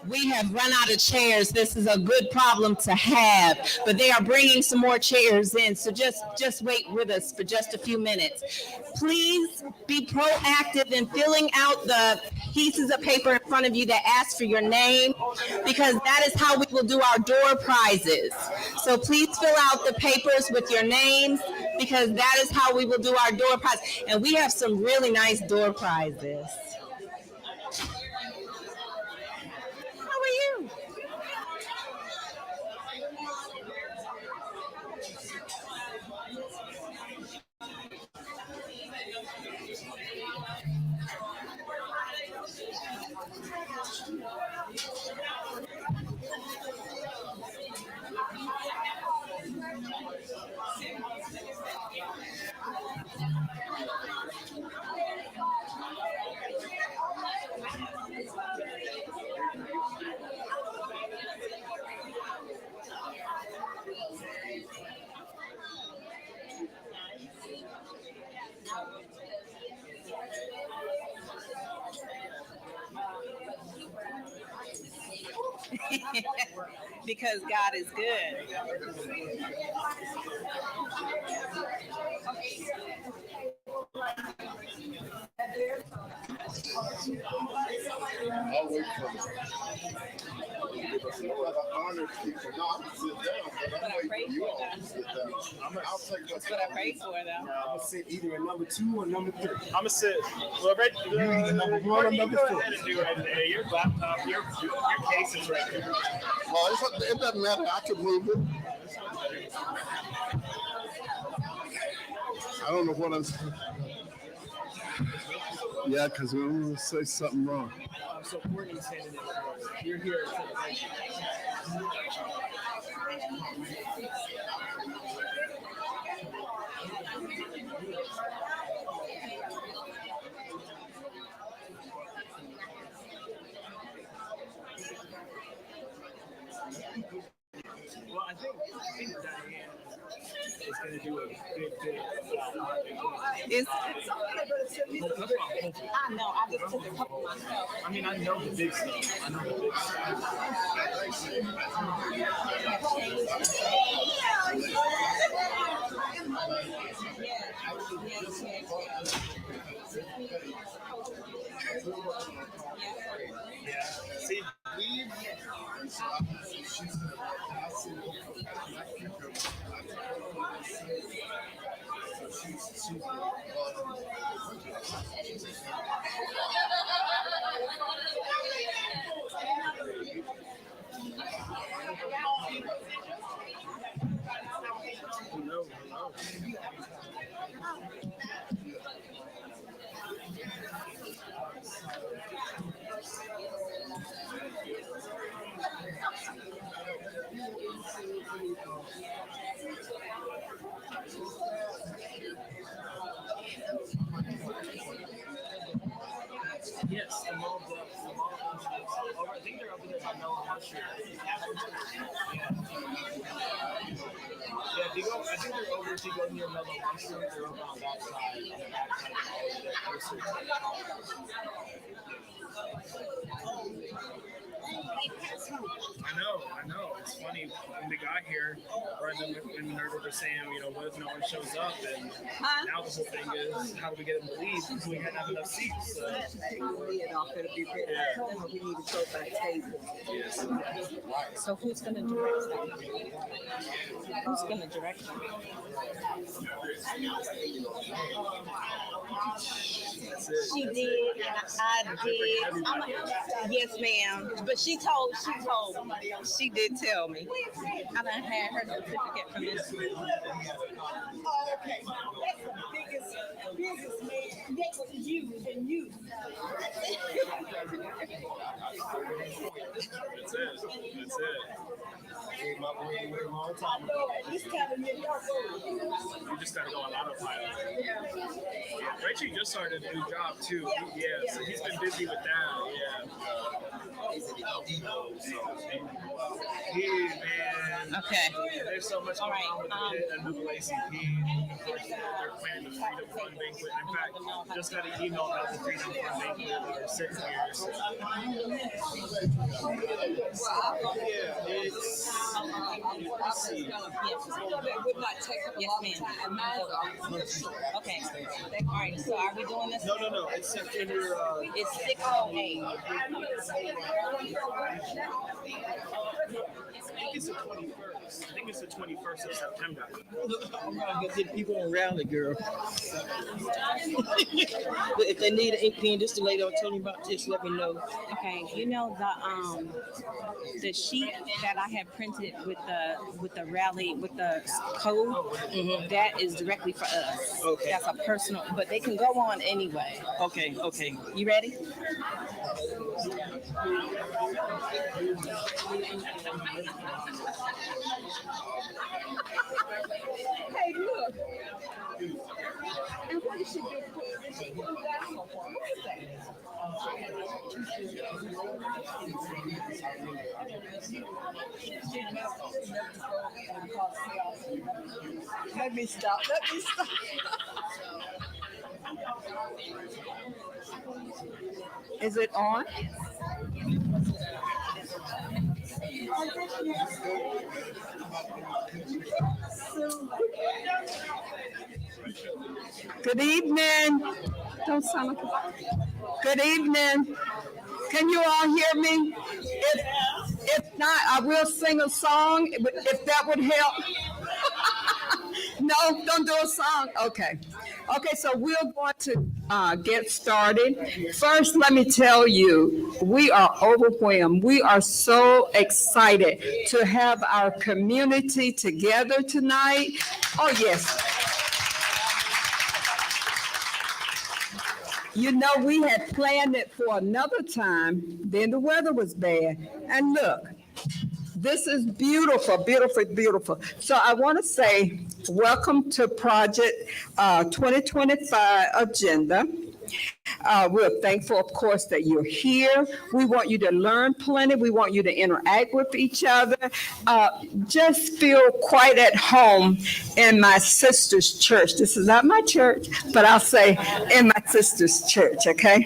We have run out of chairs. This is a good problem to have, but they are bringing some more chairs in. So just wait with us for just a few minutes. Please be proactive in filling out the pieces of paper in front of you that ask for your name, because that is how we will do our door prizes. So please fill out the papers with your names, because that is how we will do our door prize. And we have some really nice door prizes. How are you? Because God is good. That's what I prayed for, though. I'm gonna sit either at number 2 or number 3. I'm gonna sit. Well, right. Number 1 or number 4. Go ahead and do right there. Your laptop, your case is right there. Well, it doesn't matter. I can move it. I don't know what I'm saying. Yeah, because we're going to say something wrong. So Courtney's handing it over. You're here. Well, I think Diane is going to do a big thing. I know. I just took a couple myself. I mean, I know the big stuff. I know the big Yeah. See, Hello, hello. Yes, the mall. I think they're over there by Melon Street. Yeah, if you go, I think they're over if you go near Melon Street, they're over on that side, on the back side of the mall, closer to the I know. It's funny when we got here, right when Minerva was saying, what if no one shows up? And now the whole thing is, how do we get them to leave? Because we hadn't have enough seats. So. We need to go back table. Yes. So who's going to direct them? Who's going to direct them? She did, I did. Yes, ma'am. But she did tell me. I done had her certificate from this school. Oh, okay. That's the biggest man next to you and you. That's it. I know this kind of year, You just gotta go on autopilot. Yeah, Richie just started a new job too. So he's been busy with that. Man. Okay. There's so much going on with a new ACP. They're planning the Freedom Fund banquet. In fact, just got an email about the Freedom Fund banquet for Sycamore. Let's see. Yes, ma'am. Okay. All right. So are we doing this? No. It's September. It's 6:08. I think it's the 21st of September. I'm gonna get people in rally, girl. But if they need an ink pen, just the lady I was telling you about, just let me know. Okay, you know the sheet that I have printed with the rally with the code, that is directly for us. Okay. That's a personal, but they can go on anyway. Okay. You ready? hey, look. And what is she doing? What is that? Let me stop. Is it on? Good evening. Don't sound like Good evening. Can you all hear me? If not, I will sing a song if that would help. No, don't do a song. Okay, so we're going to get started. First, let me tell you, we are overwhelmed. We are so excited to have our community together tonight. Oh, yes. You know, we had planned it for another time, then the weather was bad. And look, this is beautiful, beautiful, beautiful. So I want to say welcome to Project 2025 Agenda. We're thankful, of course, that you're here. We want you to learn plenty. We want you to interact with each other. Just feel quite at home in my sister's church. This is not my church, but I'll say in my sister's church, okay?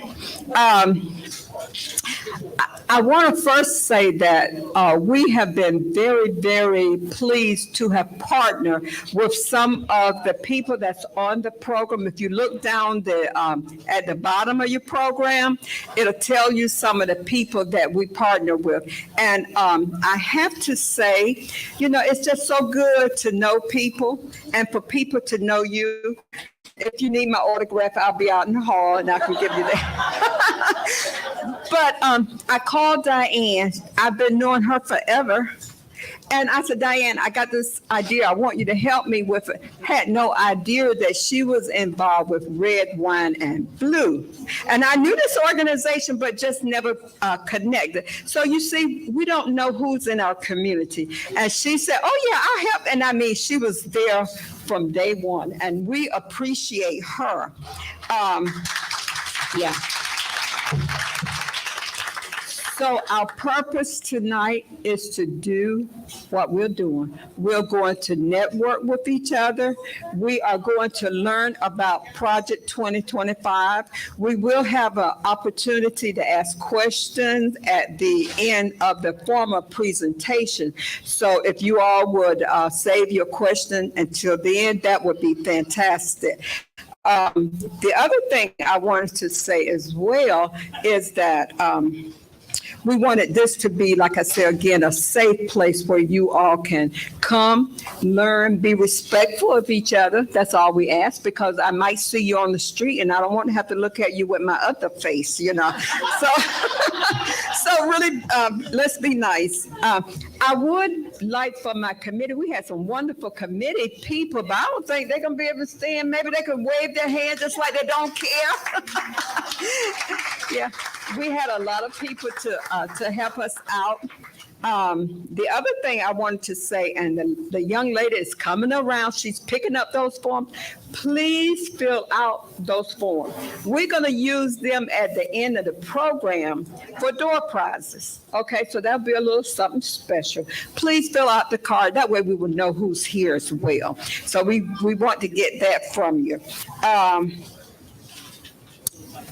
I I want to first say that we have been very, very pleased to have partnered with some of the people that's on the program. If you look down at the bottom of your program, it'll tell you some of the people that we partner with. And I have to say, it's just so good to know people and for people to know you. If you need my autograph, I'll be out in the hall and I can give you that. But I called Diane. I've been knowing her forever. And I said, Diane, I got this idea. I want you to help me with it. Had no idea that she was involved with Red, Wine, and Blue. And I knew this organization, but just never connected. So you see, we don't know who's in our community. And she said, oh, yeah, I'll help. And I mean, she was there from day one. And we appreciate her. Yeah. So our purpose tonight is to do what we're doing. We're going to network with each other. We are going to learn about Project 2025. We will have an opportunity to ask questions at the end of the formal presentation. So if you all would save your question until the end, that would be fantastic. The other thing I wanted to say as well is that we wanted this to be, like I said, again, a safe place where you all can come, learn, be respectful of each other. That's all we ask, because I might see you on the street and I don't want to have to look at you with my other face, So, so really, let's be nice. I would like for my committee, we had some wonderful committee people, but I don't think they're going to be able to stand. Maybe they could wave their hands just like they don't care. Yeah, we had a lot of people to help us out. The other thing I wanted to say, and the young lady is coming around, she's picking up those forms. Please fill out those forms. We're going to use them at the end of the program for door prizes. Okay, so that'll be a little something special. Please fill out the card. That way we will know who's here as well. So we want to get that from you.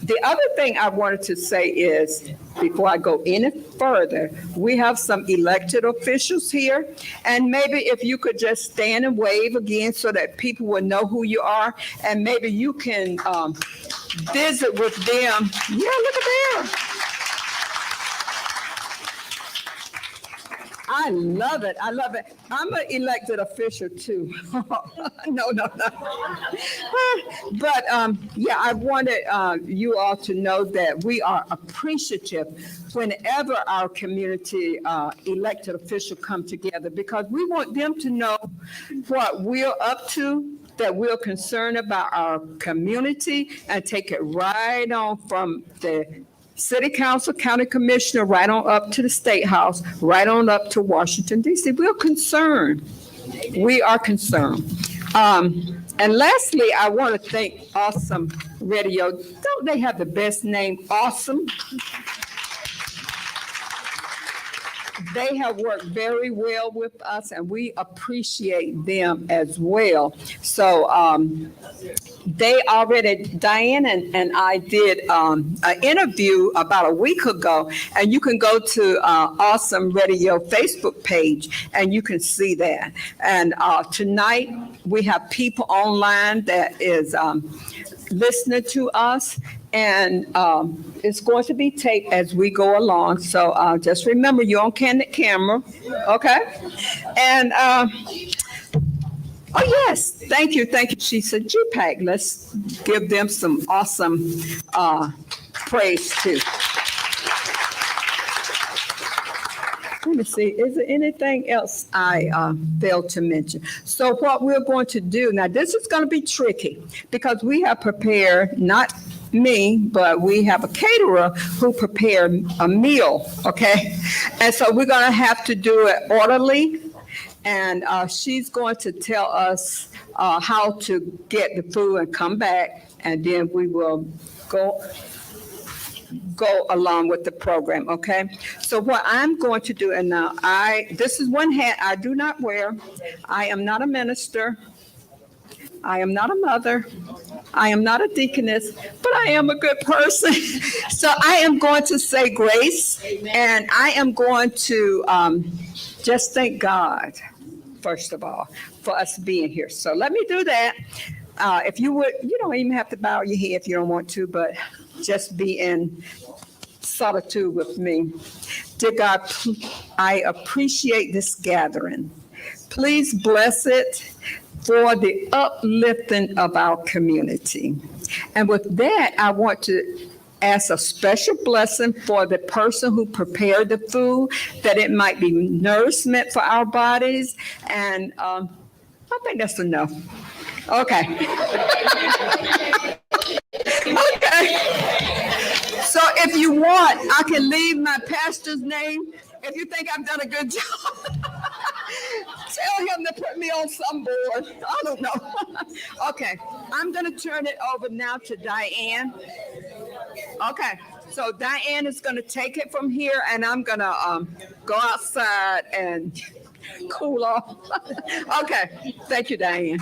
The other thing I wanted to say is, before I go any further, we have some elected officials here. And maybe if you could just stand and wave again so that people will know who you are. And maybe you can visit with them. Yeah, look at there. I love it. I love it. I'm an elected official too. No. But yeah, I wanted you all to know that we are appreciative whenever our community elected officials come together, because we want them to know what we're up to, that we're concerned about our community, and take it right on from the City Council, County Commissioner, right on up to the State House, right on up to Washington, D.C. We're concerned. We are concerned. And lastly, I want to thank Awesome Radio. Don't they have the best name, Awesome? They have worked very well with us, and we appreciate them as well. So they already, Diane and I did an interview about a week ago, and you can go to Awesome Radio Facebook page, and you can see that. And tonight, we have people online that is listening to us, and it's going to be taped as we go along. So just remember, you're on candid camera, okay? And oh yes, thank you. She said, GPAC, let's give them some awesome praise too. Let me see, is there anything else I failed to mention? So what we're going to do, now this is going to be tricky, because we have prepared, not me, but we have a caterer who prepared a meal, okay? And so we're going to have to do it orderly, and she's going to tell us how to get the food and come back, and then we will go along with the program, okay? So what I'm going to do, and now this is one hat I do not wear. I am not a minister. I am not a mother. I am not a deaconess, but I am a good person. So I am going to say grace, and I am going to just thank God, first of all, for us being here. So let me do that. If you would, you don't even have to bow your head if you don't want to, but just be in solitude with me. Dear God, I appreciate this gathering. Please bless it for the uplifting of our community. And with that, I want to ask a special blessing for the person who prepared the food, that it might be nourishment for our bodies. And I think that's enough. Okay. Okay. So if you want, I can leave my pastor's name. If you think I've done a good job, tell him to put me on some board. I don't know. Okay, I'm going to turn it over now to Diane. Okay, so Diane is going to take it from here, and I'm going to go outside and cool off. Okay, thank you, Diane.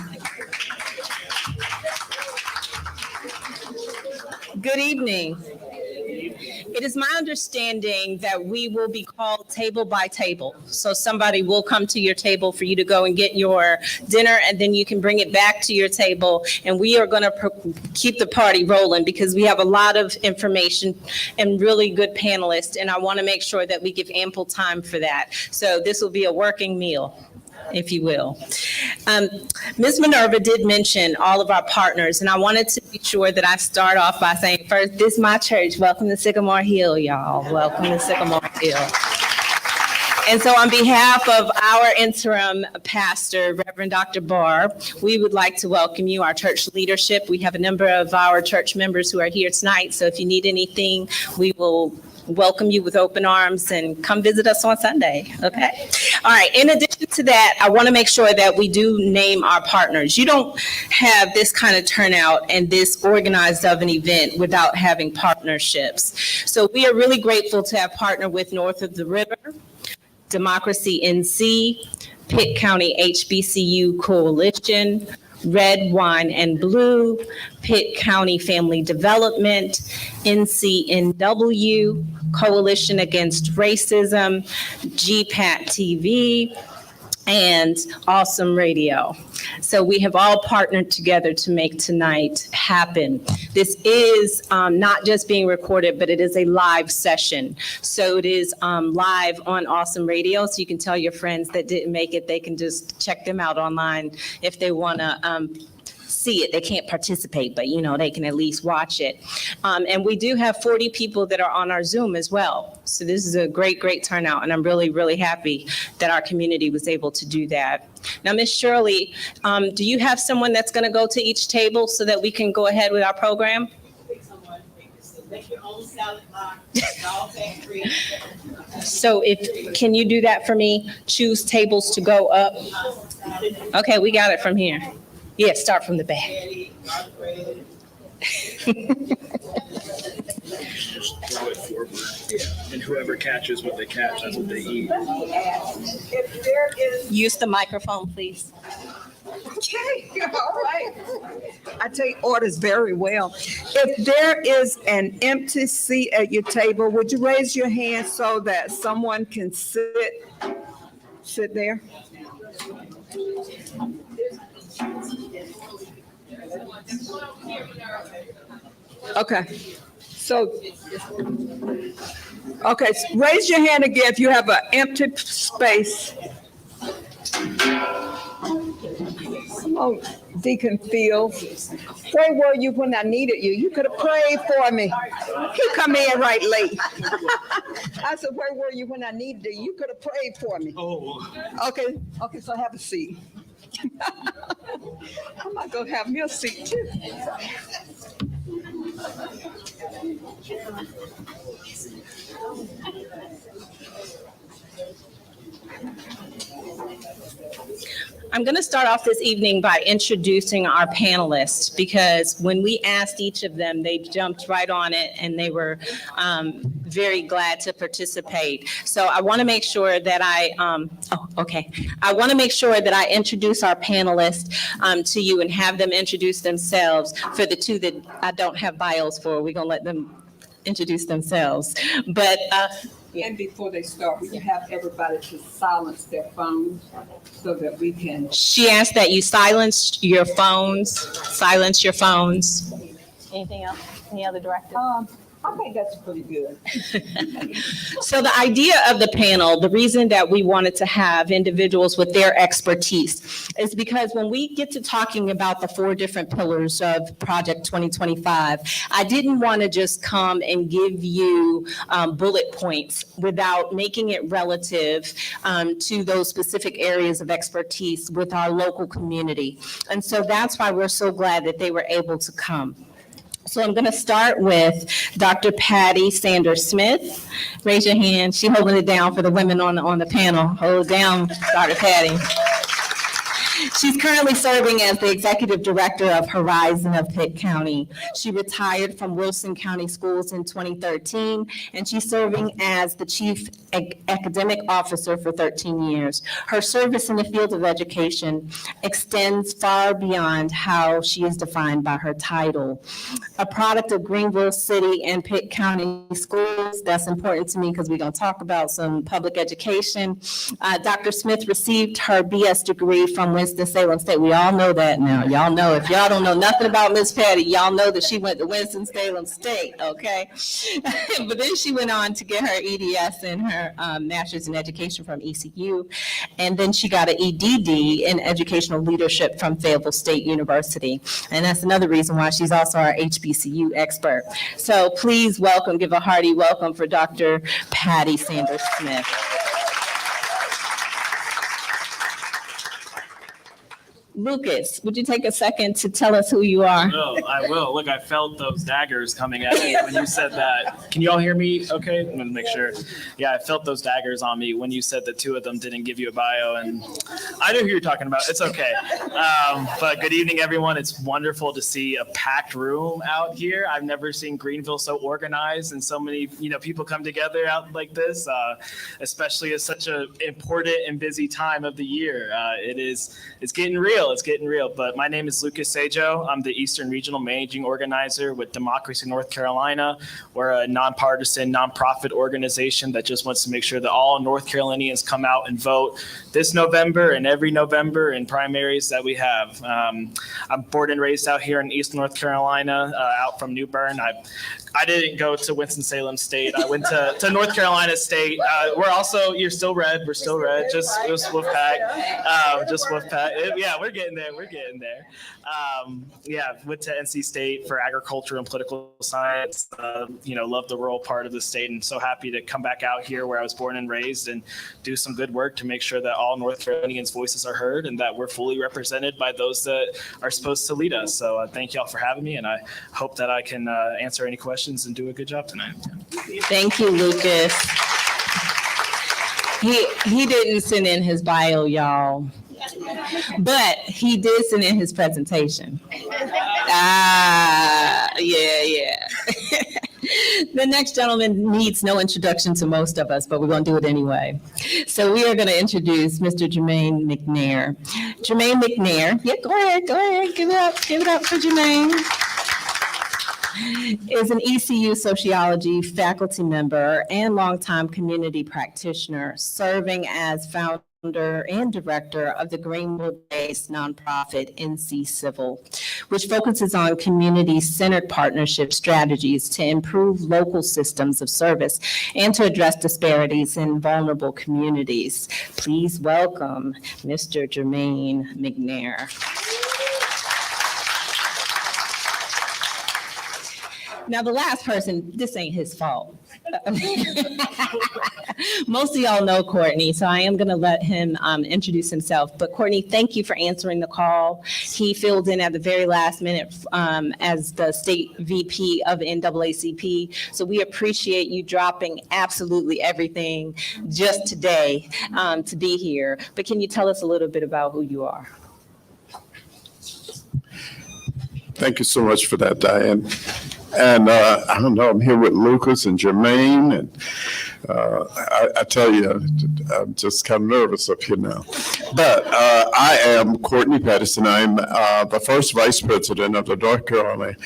Good evening. It is my understanding that we will be called table by table. So somebody will come to your table for you to go and get your dinner, and then you can bring it back to your table. And we are going to keep the party rolling because we have a lot of information and really good panelists. And I want to make sure that we give ample time for that. So this will be a working meal, if you will. Ms. Minerva did mention all of our partners, and I wanted to be sure that I start off by saying, first, this is my church. Welcome to Sycamore Hill, y'all. Welcome to Sycamore Hill. And so on behalf of our interim pastor, Reverend Dr. Barr, we would like to welcome you, our church leadership. We have a number of our church members who are here tonight, so if you need anything, we will welcome you with open arms and come visit us on Sunday, okay? All right, in addition to that, I want to make sure that we do name our partners. You don't have this kind of turnout and this organized of an event without having partnerships. So we are really grateful to have partnered with North of the River, Democracy NC, Pitt County HBCU Coalition, Red, Wine, and Blue, Pitt County Family Development, NCNW, Coalition Against Racism, GPAT TV, and Awesome Radio. So we have all partnered together to make tonight happen. This is not just being recorded, but it is a live session. So it is live on Awesome Radio. So you can tell your friends that didn't make it, they can just check them out online if they want to see it. They can't participate, but they can at least watch it. And we do have 40 people that are on our Zoom as well. So this is a great, great turnout. And I'm really, really happy that our community was able to do that. Now, Ms. Shirley, do you have someone that's going to go to each table so that we can go ahead with our program? So can you do that for me? Choose tables to go up. Okay, we got it from here. Yeah, start from the back. Just throw it forward. Yeah. And whoever catches what they catch, that's what they eat. Use the microphone, please. Okay, all right. I take orders very well. If there is an empty seat at your table, would you raise your hand so that someone can sit there? Okay, so raise your hand again if you have an empty space. Come on, Deacon Fields. Where were you when I needed you? You could have prayed for me. He come in right late. I said, where were you when I needed you? You could have prayed for me. Oh. Okay, so have a seat. I might go have me a seat too. I'm going to start off this evening by introducing our panelists, because when we asked each of them, they jumped right on it and they were very glad to participate. So I want to make sure that I want to make sure that I introduce our panelists to you and have them introduce themselves. For the two that I don't have bios for, we're going to let them introduce themselves. But And before they start, we can have everybody to silence their phones so that we can. she asked that you silence your phones. Silence your phones. Anything else? Any other directives? I think that's pretty good. So the idea of the panel, the reason that we wanted to have individuals with their expertise is because when we get to talking about the 4 different pillars of Project 2025, I didn't want to just come and give you bullet points without making it relative to those specific areas of expertise with our local community. And so that's why we're so glad that they were able to come. So I'm going to start with Dr. Patty Sanders Smith. Raise your hand. She's holding it down for the women on the panel. Hold it down, Dr. Patty. She's currently serving as the Executive Director of Horizon of Pitt County. She retired from Wilson County Schools in 2013, and she's serving as the Chief Academic Officer for 13 years. Her service in the field of education extends far beyond how she is defined by her title. A product of Greenville City and Pitt County Schools, that's important to me because we're going to talk about some public education. Dr. Smith received her BS degree from Winston-Salem State. We all know that now. Y'all know. If y'all don't know nothing about Miss Patty, y'all know that she went to Winston-Salem State, okay? But then she went on to get her EDS and her Master's in Education from ECU. And then she got an EDD in Educational Leadership from Fayetteville State University. And that's another reason why she's also our HBCU expert. So please welcome, give a hearty welcome for Dr. Patty Sanders Smith. Lucas, would you take a second to tell us who you are? I will. Look, I felt those daggers coming at me when you said that. Can you all hear me okay? I'm going to make sure. Yeah, I felt those daggers on me when you said the 2 of them didn't give you a bio, and I know who you're talking about. It's okay. But good evening, everyone. It's wonderful to see a packed room out here. I've never seen Greenville so organized and so many, people come together out like this, especially at such an important and busy time of the year. It's getting real. It's getting real. But my name is Lucas Sajo. I'm the Eastern Regional Managing Organizer with Democracy North Carolina. We're a nonpartisan, nonprofit organization that just wants to make sure that all North Carolinians come out and vote this November and every November in primaries that we have. I'm born and raised out here in East North Carolina, out from New Bern. I didn't go to Winston-Salem State. I went to North Carolina State. You're still red. We're still red. Just Wolfpack. Just Wolfpack. Yeah, we're getting there. Went to NC State for agriculture and political science. Love the rural part of the state, and so happy to come back out here where I was born and raised and do some good work to make sure that all North Carolinians' voices are heard and that we're fully represented by those that are supposed to lead us. So thank y'all for having me, and I hope that I can answer any questions and do a good job tonight. Thank you, Lucas. He didn't send in his bio, y'all, but he did send in his presentation. Yeah. The next gentleman needs no introduction to most of us, but we're going to do it anyway. So we are going to introduce Mr. Jermaine McNair. Jermaine McNair, yeah, go ahead, give it up for Jermaine. Is an ECU sociology faculty member and longtime community practitioner, serving as founder and director of the Greenville-based nonprofit NC Civil, which focuses on community-centered partnership strategies to improve local systems of service and to address disparities in vulnerable communities. Please welcome Mr. Jermaine McNair. Now, the last person, this ain't his fault. Most of y'all know Courtney, so I am going to let him introduce himself. But Courtney, thank you for answering the call. He filled in at the very last minute as the state VP of NAACP. So we appreciate you dropping absolutely everything just today to be here. But can you tell us a little bit about who you are? Thank you so much for that, Diane. And I don't know, I'm here with Lucas and Jermaine, and I tell you, I'm just kind of nervous up here now. But I am Courtney Patterson. I'm the first vice president of the North Carolina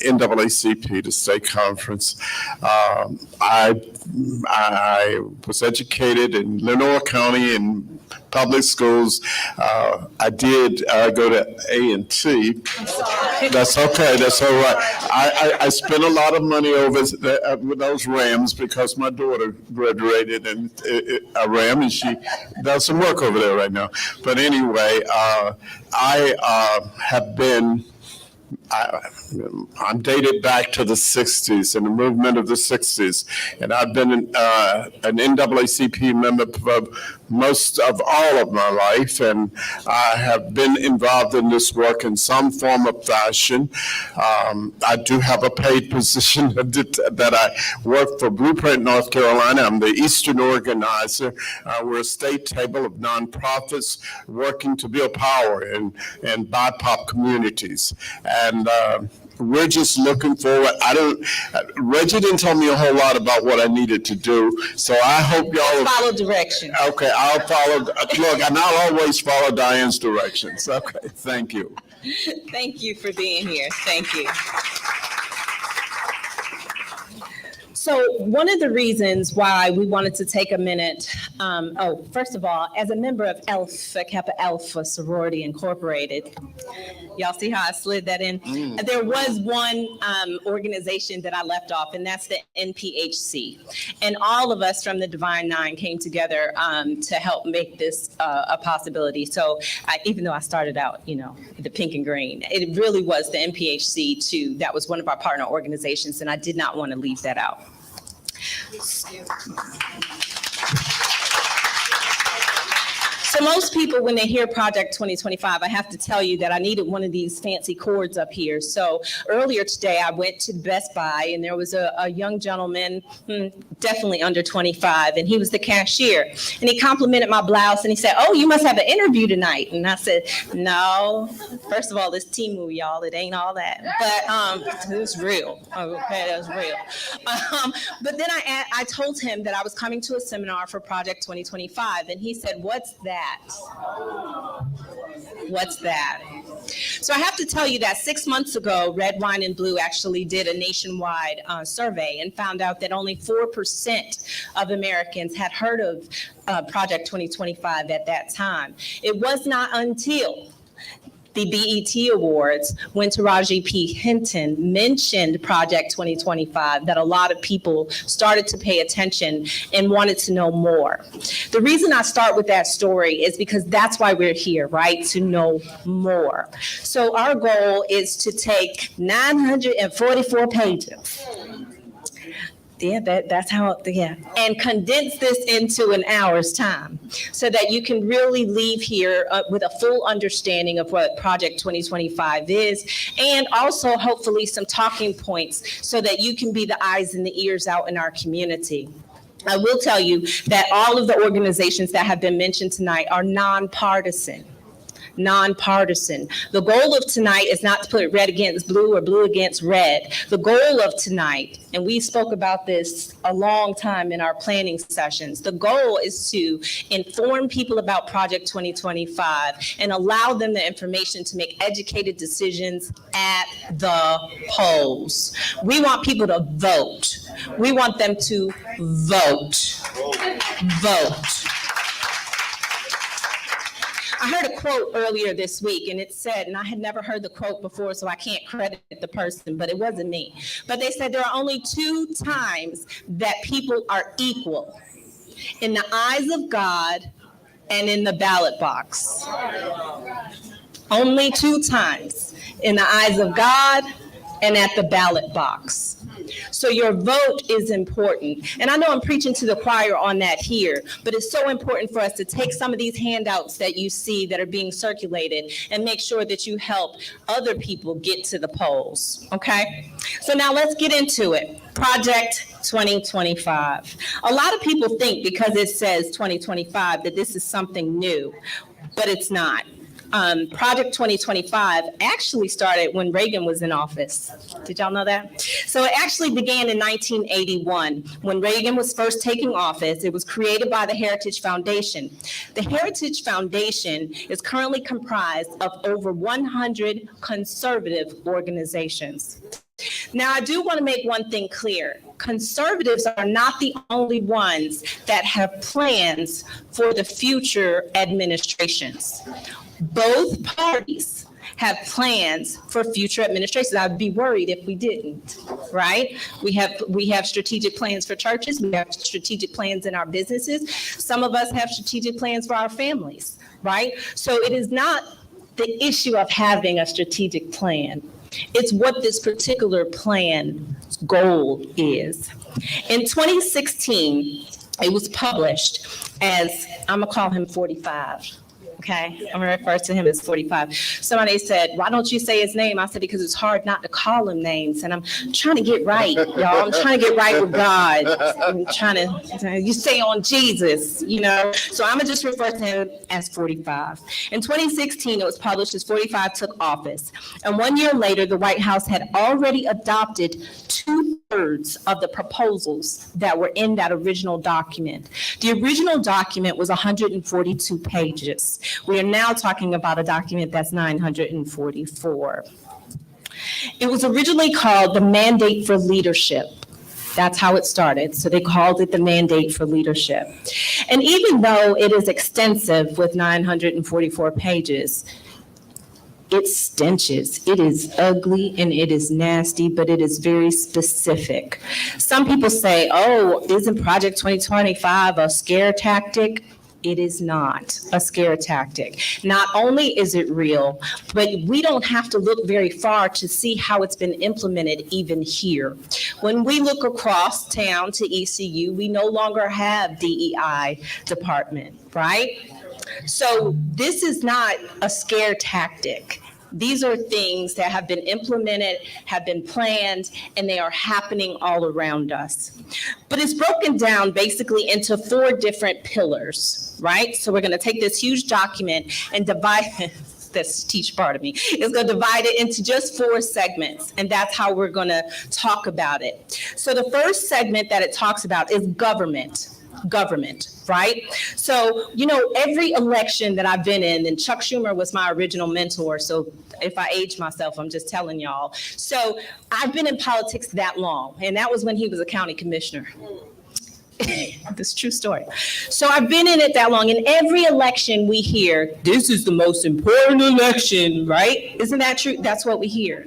NAACP, the state conference. I was educated in Lenoir County in public schools. I did go to A&T. That's okay. That's all right. I spent a lot of money over with those Rams because my daughter graduated in a Ram, and she does some work over there right now. But anyway, I have been. I'm dated back to the 60s and the movement of the 60s, and I've been an NAACP member for most of all of my life, and I have been involved in this work in some form of fashion. I do have a paid position that I work for Blueprint, North Carolina. I'm the Eastern organizer. We're a state table of nonprofits working to build power in BIPOC communities. And we're just looking forward. Reggie didn't tell me a whole lot about what I needed to do, so I hope y'all follow direction. Okay, I'll follow. Look, and I'll always follow Diane's directions. Okay, thank you. Thank you for being here. Thank you. So one of the reasons why we wanted to take a minute, first of all, as a member of Alpha Kappa Alpha Sorority Incorporated, y'all see how I slid that in? There was one organization that I left off, and that's the NPHC. And all of us from the Divine Nine came together to help make this a possibility. So even though I started out, the pink and green, it really was the NPHC too. That was one of our partner organizations, and I did not want to leave that out. So most people, when they hear Project 2025, I have to tell you that I needed one of these fancy cords up here. So earlier today, I went to Best Buy, and there was a young gentleman, definitely under 25, and he was the cashier. And he complimented my blouse, and he said, "Oh, you must have an interview tonight." And I said, "No. First of all, it's Timu, y'all. It ain't all that. But it's real. Okay, that's real." But then I told him that I was coming to a seminar for Project 2025, and he said, "What's that? What's that?" So I have to tell you that 6 months ago, Red Wine and Blue actually did a nationwide survey and found out that only 4% of Americans had heard of Project 2025 at that time. It was not until the BET Awards, when Taraji P. Henson mentioned Project 2025, that a lot of people started to pay attention and wanted to know more. The reason I start with that story is because that's why we're here, right? To know more. So our goal is to take 944 pages. Yeah, that's how, and condense this into an hour's time so that you can really leave here with a full understanding of what Project 2025 is, and also hopefully some talking points so that you can be the eyes and the ears out in our community. I will tell you that all of the organizations that have been mentioned tonight are nonpartisan. The goal of tonight is not to put red against blue or blue against red. The goal of tonight, and we spoke about this a long time in our planning sessions, the goal is to inform people about Project 2025 and allow them the information to make educated decisions at the polls. We want people to vote. We want them to vote. I heard a quote earlier this week, and it said, and I had never heard the quote before, so I can't credit the person, but it wasn't me. But they said there are only 2 times that people are equal: in the eyes of God and in the ballot box. Only 2 times: in the eyes of God and at the ballot box. So your vote is important. And I know I'm preaching to the choir on that here, but it's so important for us to take some of these handouts that you see that are being circulated and make sure that you help other people get to the polls, okay? So now let's get into it. Project 2025. A lot of people think because it says 2025 that this is something new, but it's not. Project 2025 actually started when Reagan was in office. Did y'all know that? So it actually began in 1981 when Reagan was first taking office. It was created by the Heritage Foundation. The Heritage Foundation is currently comprised of over 100 conservative organizations. Now, I do want to make one thing clear. Conservatives are not the only ones that have plans for the future administrations. Both parties have plans for future administrations. I'd be worried if we didn't, right? We have strategic plans for churches. We have strategic plans in our businesses. Some of us have strategic plans for our families, right? So it is not the issue of having a strategic plan. It's what this particular plan's goal is. In 2016, it was published as, I'm gonna call him 45. Okay, I'm gonna refer to him as 45. Somebody said, why don't you say his name? I said, because it's hard not to call him names. And I'm trying to get right, y'all. I'm trying to get right with God. I'm trying to, you say on Jesus, you know? So I'm gonna just refer to him as 45. In 2016, it was published as 45 took office. And 1 year later, the White House had already adopted 2/3 of the proposals that were in that original document. The original document was 142 pages. We are now talking about a document that's 944. It was originally called the Mandate for Leadership. That's how it started. So they called it the Mandate for Leadership. And even though it is extensive with 944 pages, it stenches. It is ugly and it is nasty, but it is very specific. Some people say, oh, isn't Project 2025 a scare tactic? It is not a scare tactic. Not only is it real, but we don't have to look very far to see how it's been implemented even here. When we look across town to ECU, we no longer have DEI department, right? So this is not a scare tactic. These are things that have been implemented, have been planned, and they are happening all around us. But it's broken down basically into 4 different pillars, right? So we're going to take this huge document and divide this teach part of me. It's going to divide it into just 4 segments, and that's how we're going to talk about it. So the first segment that it talks about is government, right? So, you know, every election that I've been in, and Chuck Schumer was my original mentor, so if I age myself, I'm just telling y'all. So I've been in politics that long, and that was when he was a county commissioner. This is a true story. So I've been in it that long. In every election we hear, this is the most important election, right? Isn't that true? That's what we hear.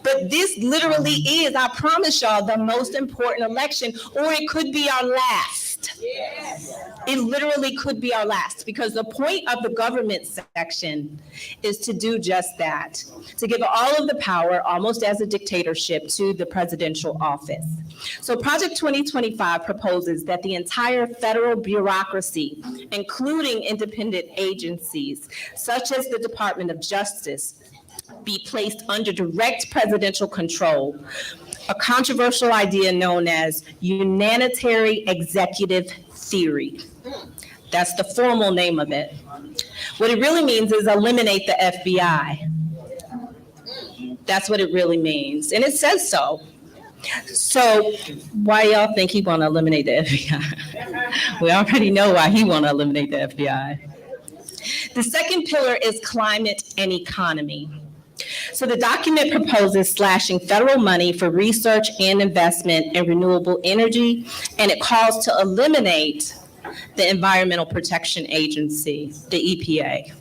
But this literally is, I promise y'all, the most important election, or it could be our last. Yes. It literally could be our last, because the point of the government section is to do just that, to give all of the power, almost as a dictatorship, to the presidential office. So Project 2025 proposes that the entire federal bureaucracy, including independent agencies, such as the Department of Justice, be placed under direct presidential control, a controversial idea known as unitary executive theory. That's the formal name of it. What it really means is eliminate the FBI. That's what it really means, and it says so. So why y'all think he want to eliminate the FBI? We already know why he want to eliminate the FBI. The second pillar is climate and economy. So the document proposes slashing federal money for research and investment in renewable energy, and it calls to eliminate the Environmental Protection Agency, the EPA.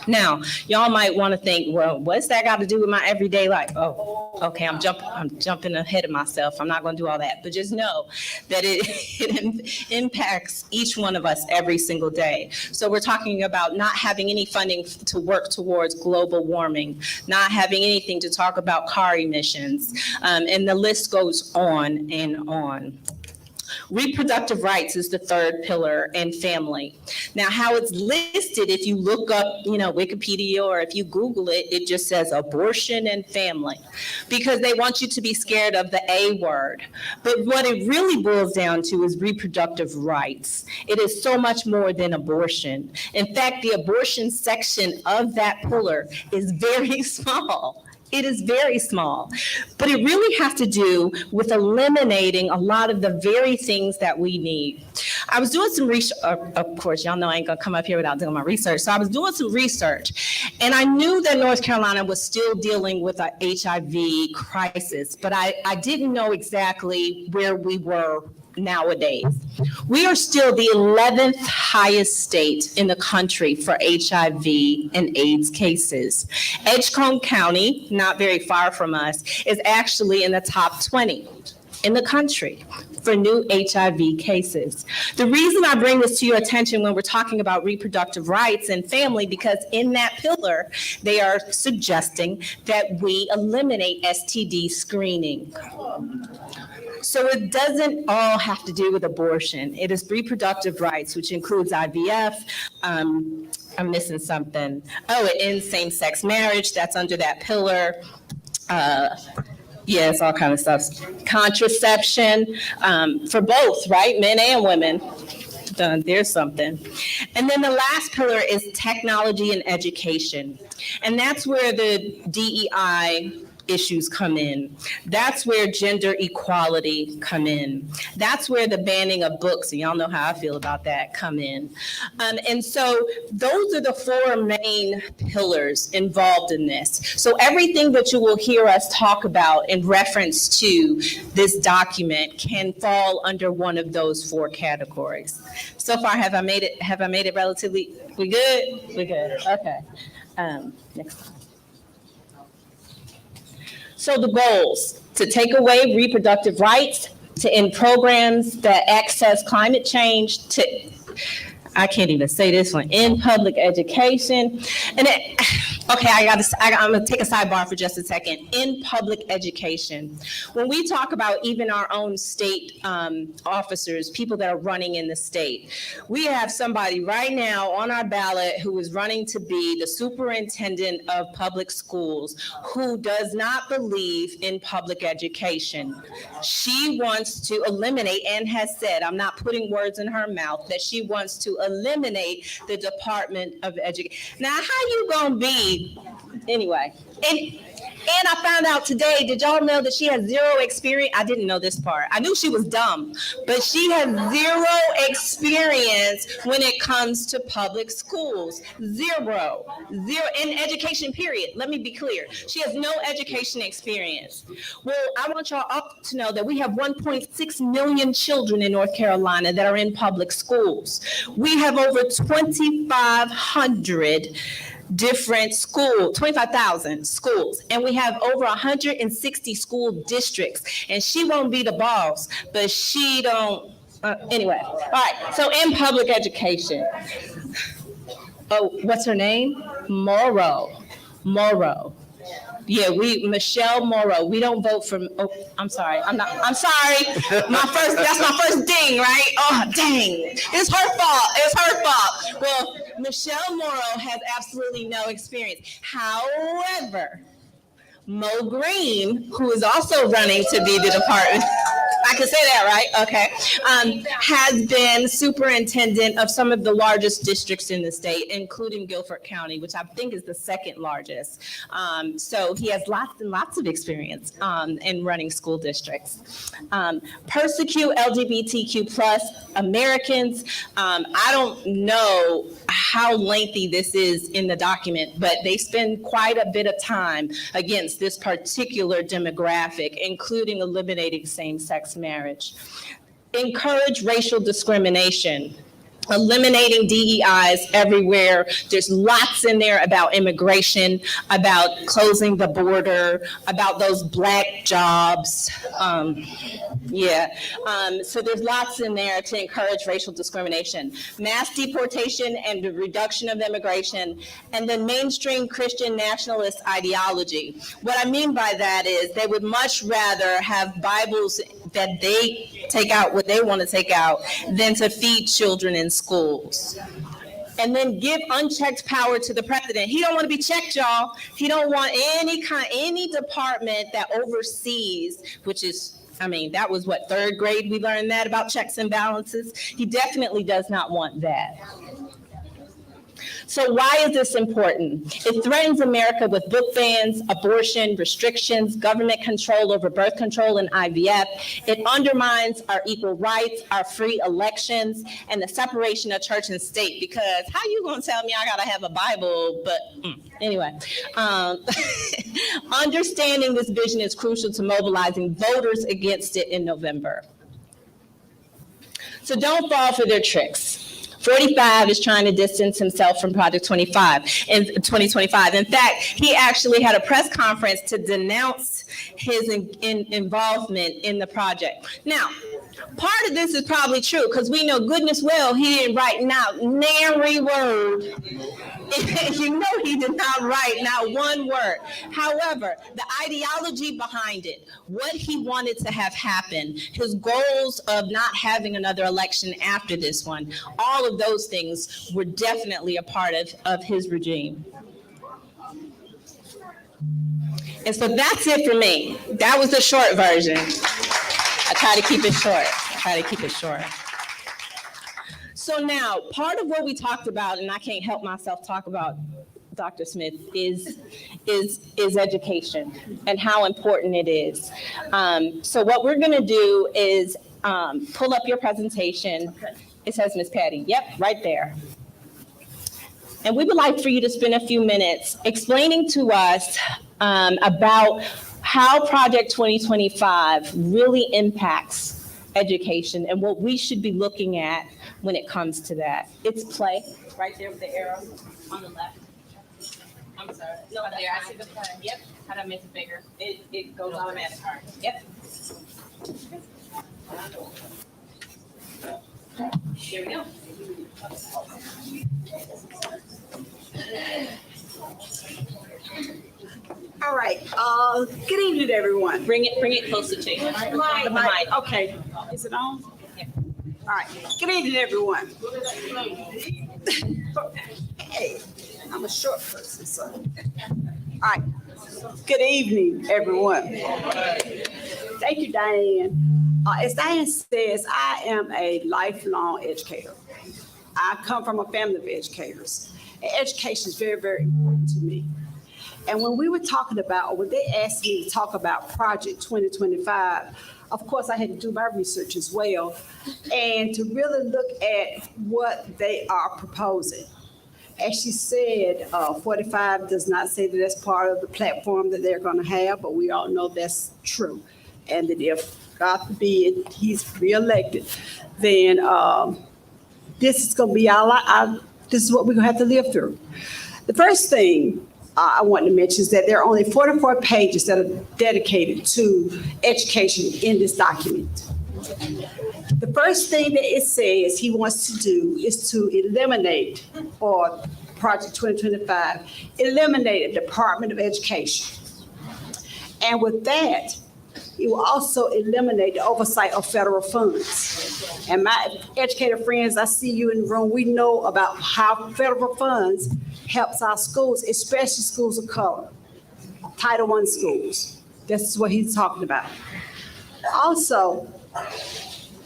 Now, y'all might want to think, well, what's that got to do with my everyday life? Oh, okay, I'm jumping ahead of myself. I'm not going to do all that. But just know that it impacts each one of us every single day. So we're talking about not having any funding to work towards global warming, not having anything to talk about car emissions, and the list goes on and on. Reproductive rights is the third pillar, and family. Now, how it's listed, if you look up, Wikipedia, or if you Google it, it just says abortion and family, because they want you to be scared of the A word. But what it really boils down to is reproductive rights. It is so much more than abortion. In fact, the abortion section of that pillar is very small. It is very small, but it really has to do with eliminating a lot of the very things that we need. I was doing some research, of course, y'all know I ain't gonna come up here without doing my research. So I was doing some research, and I knew that North Carolina was still dealing with an HIV crisis, but I didn't know exactly where we were nowadays. We are still the 11th highest state in the country for HIV and AIDS cases. Edgecombe County, not very far from us, is actually in the top 20 in the country for new HIV cases. The reason I bring this to your attention when we're talking about reproductive rights and family, because in that pillar, they are suggesting that we eliminate STD screening. So it doesn't all have to do with abortion. It is reproductive rights, which includes IVF. I'm missing something. Oh, it ends same-sex marriage. That's under that pillar. It's all kind of stuff. Contraception for both, right? Men and women. There's something. And then the last pillar is technology and education. And that's where the DEI issues come in. That's where gender equality come in. That's where the banning of books, and y'all know how I feel about that, come in. And so those are the four main pillars involved in this. So everything that you will hear us talk about in reference to this document can fall under one of those four categories. So far, have I made it relatively, we good? We good, okay. Next slide. So the goals: to take away reproductive rights, to end programs that access climate change, I can't even say this one, in public education. And I'm gonna take a sidebar for just a second. In public education, when we talk about even our own state officers, people that are running in the state, we have somebody right now on our ballot who is running to be the superintendent of public schools, who does not believe in public education. She wants to eliminate, and has said, I'm not putting words in her mouth, that she wants to eliminate the Department of Education. Now, how you gonna be, anyway, and I found out today, did y'all know that she has zero experience? I didn't know this part. I knew she was dumb, but she has zero experience when it comes to public schools. Zero in education, period. Let me be clear. She has no education experience. Well, I want y'all all to know that we have 1.6 million children in North Carolina that are in public schools. We have over 2,500 different 25,000 schools, and we have over 160 school districts, and she won't be the boss, but she don't, anyway. All right, so in public education, what's her name? Morrow. Yeah, Michelle Morrow. We don't vote for, I'm sorry. I'm sorry. That's my first ding, right? Oh, dang. It's her fault. Well, Michelle Morrow has absolutely no experience. However, Mo Green, who is also running to be the department, I can say that, right? Okay. Has been superintendent of some of the largest districts in the state, including Guilford County, which I think is the second largest. So he has lots and lots of experience in running school districts. Persecute LGBTQ plus Americans. I don't know how lengthy this is in the document, but they spend quite a bit of time against this particular demographic, including eliminating same-sex marriage. Encourage racial discrimination. eliminating DEIs everywhere. There's lots in there about immigration, about closing the border, about those black jobs. So there's lots in there to encourage racial discrimination, mass deportation and the reduction of immigration, and then mainstream Christian nationalist ideology. What I mean by that is they would much rather have Bibles that they take out what they want to take out than to feed children in schools. And then give unchecked power to the president. He don't want to be checked, y'all. He don't want any department that oversees, which is, that was what, third grade we learned that about checks and balances. He definitely does not want that. So why is this important? It threatens America with book bans, abortion, restrictions, government control over birth control and IVF. It undermines our equal rights, our free elections, and the separation of church and state. Because how you gonna tell me I gotta have a Bible? But anyway, understanding this vision is crucial to mobilizing voters against it in November. So don't fall for their tricks. 45 is trying to distance himself from Project 25 in 2025. In fact, he actually had a press conference to denounce his involvement in the project. Now, part of this is probably true because we know goodness well he didn't write not nary word. You know he did not write not one word. However, the ideology behind it, what he wanted to have happen, his goals of not having another election after this one, all of those things were definitely a part of his regime. And so that's it for me. That was the short version. I try to keep it short. So now, part of what we talked about, and I can't help myself talk about, Dr. Smith, is education and how important it is. So what we're going to do is pull up your presentation. It says Miss Patty. Yep, right there. And we would like for you to spend a few minutes explaining to us about how Project 2025 really impacts education and what we should be looking at when it comes to that. It's play right there with the arrow on the left. I'm sorry. No, there. I see the play. Yep. How do I make it bigger? It goes automatic. Yep. Here we go. All right. Good evening, everyone. Bring it closer to you. The mic. Okay. Is it on? Yeah. All right. Good evening, everyone. Hey, I'm a short person, so. All right. Good evening, everyone. Thank you, Diane. As Diane says, I am a lifelong educator. I come from a family of educators. And education is very, very important to me. And when we were talking about, or when they asked me to talk about Project 2025, of course, I had to do my research as well, and to really look at what they are proposing. As she said, 45 does not say that that's part of the platform that they're going to have, but we all know that's true. And that if, God forbid, he's reelected, then this is going to be this is what we're going to have to live through. The first thing I want to mention is that there are only 44 pages that are dedicated to education in this document. The first thing that it says he wants to do is to eliminate, or Project 2025, eliminate the Department of Education. And with that, it will also eliminate the oversight of federal funds. And my educator friends, I see you in the room, we know about how federal funds helps our schools, especially schools of color, Title I schools. That's what he's talking about. Also,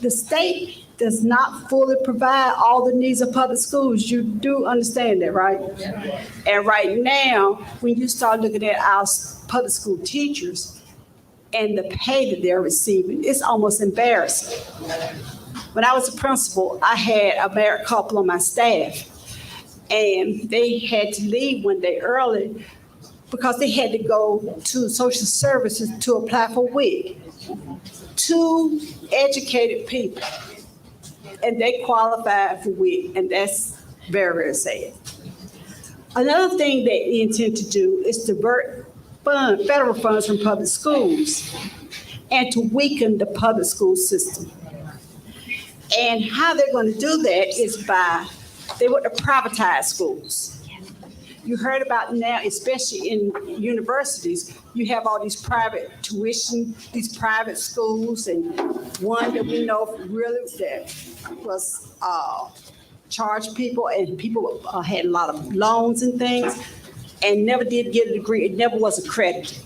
the state does not fully provide all the needs of public schools. You do understand that, right? And right now, when you start looking at our public school teachers and the pay that they're receiving, it's almost embarrassing. When I was a principal, I had a married couple on my staff, and they had to leave one day early because they had to go to social services to apply for WIC. Two educated people and they qualify for WIC, and that's very, very sad. Another thing they intend to do is divert federal funds from public schools and to weaken the public school system. And how they're going to do that is they want to privatize schools. You heard about now, especially in universities, you have all these private tuition, these private schools, and one that we know really that was charged people, and people had a lot of loans and things, and never did get a degree. It never was accredited.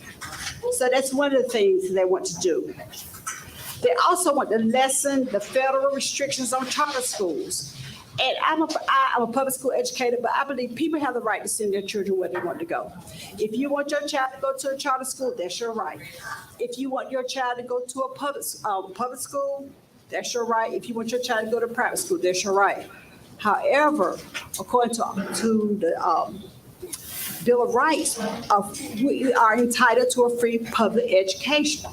So that's one of the things they want to do. They also want to lessen the federal restrictions on charter schools. And I'm a public school educator, but I believe people have the right to send their children where they want to go. If you want your child to go to a charter school, that's your right. If you want your child to go to a public school, that's your right. If you want your child to go to private school, that's your right. However, according to the Bill of Rights, we are entitled to a free public education.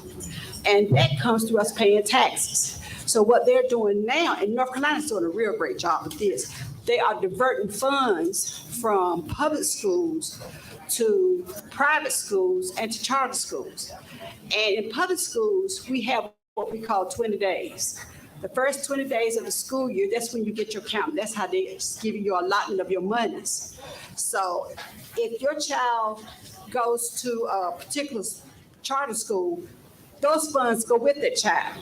And that comes through us paying taxes. So what they're doing now, and North Carolina's doing a real great job with this, they are diverting funds from public schools to private schools and to charter schools. And in public schools, we have what we call 20 days. The first 20 days of the school year, that's when you get your count. That's how they give you your allotment of your monies. So if your child goes to a particular charter school, those funds go with that child.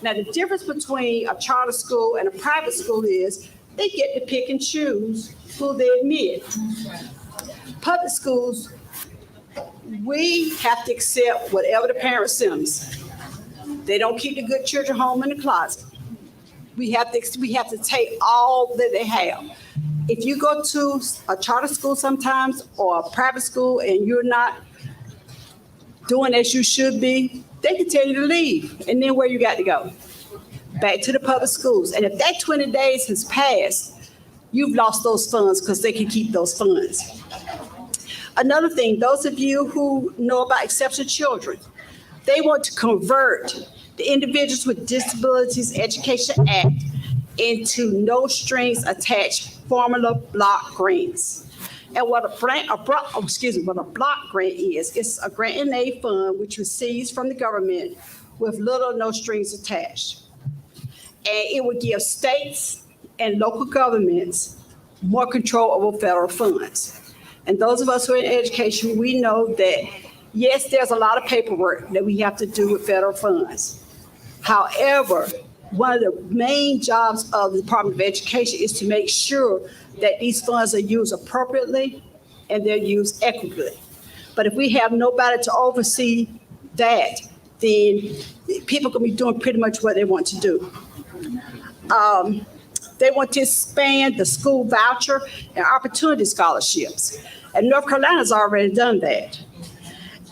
Now, the difference between a charter school and a private school is they get to pick and choose who they admit. Public schools, we have to accept whatever the parents send us. They don't keep the good children home in the closet. We have to take all that they have. If you go to a charter school sometimes or a private school and you're not doing as you should be, they can tell you to leave. And then where you got to go? Back to the public schools. And if that 20 days has passed, you've lost those funds because they can keep those funds. Another thing, those of you who know about Exceptional Children, they want to convert the Individuals with Disabilities Education Act into no strings attached formula block grants. And what a block grant is, it's a grant and aid fund which receives from the government with little or no strings attached. And it would give states and local governments more control over federal funds. And those of us who are in education, we know that, yes, there's a lot of paperwork that we have to do with federal funds. However, one of the main jobs of the Department of Education is to make sure that these funds are used appropriately and they're used equitably. But if we have nobody to oversee that, then people can be doing pretty much what they want to do. They want to expand the school voucher and opportunity scholarships. And North Carolina's already done that.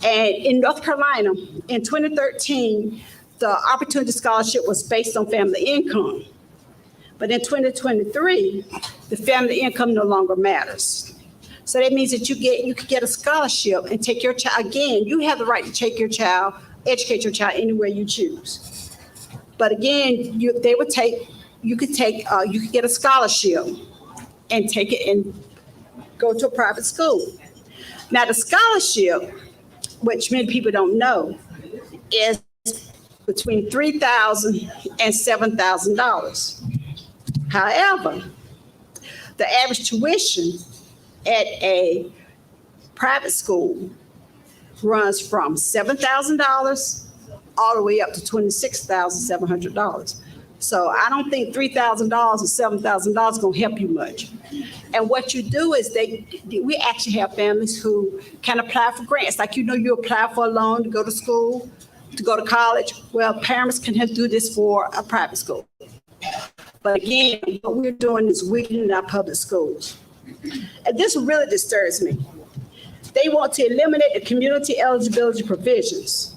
And in North Carolina, in 2013, the opportunity scholarship was based on family income. But in 2023, the family income no longer matters. So that means that you could get a scholarship and take your child. Again, you have the right to take your child, educate your child anywhere you choose. But again, you could get a scholarship and take it and go to a private school. Now the scholarship, which many people don't know, is between $3,000 and $7,000. However, the average tuition at a private school runs from $7,000 all the way up to $26,700. So I don't think $3,000 or $7,000 is going to help you much. And what you do is we actually have families who can apply for grants. Like, you apply for a loan to go to school, to go to college. Well, parents can do this for a private school. But again, what we're doing is weakening our public schools. And this really disturbs me. They want to eliminate the community eligibility provisions.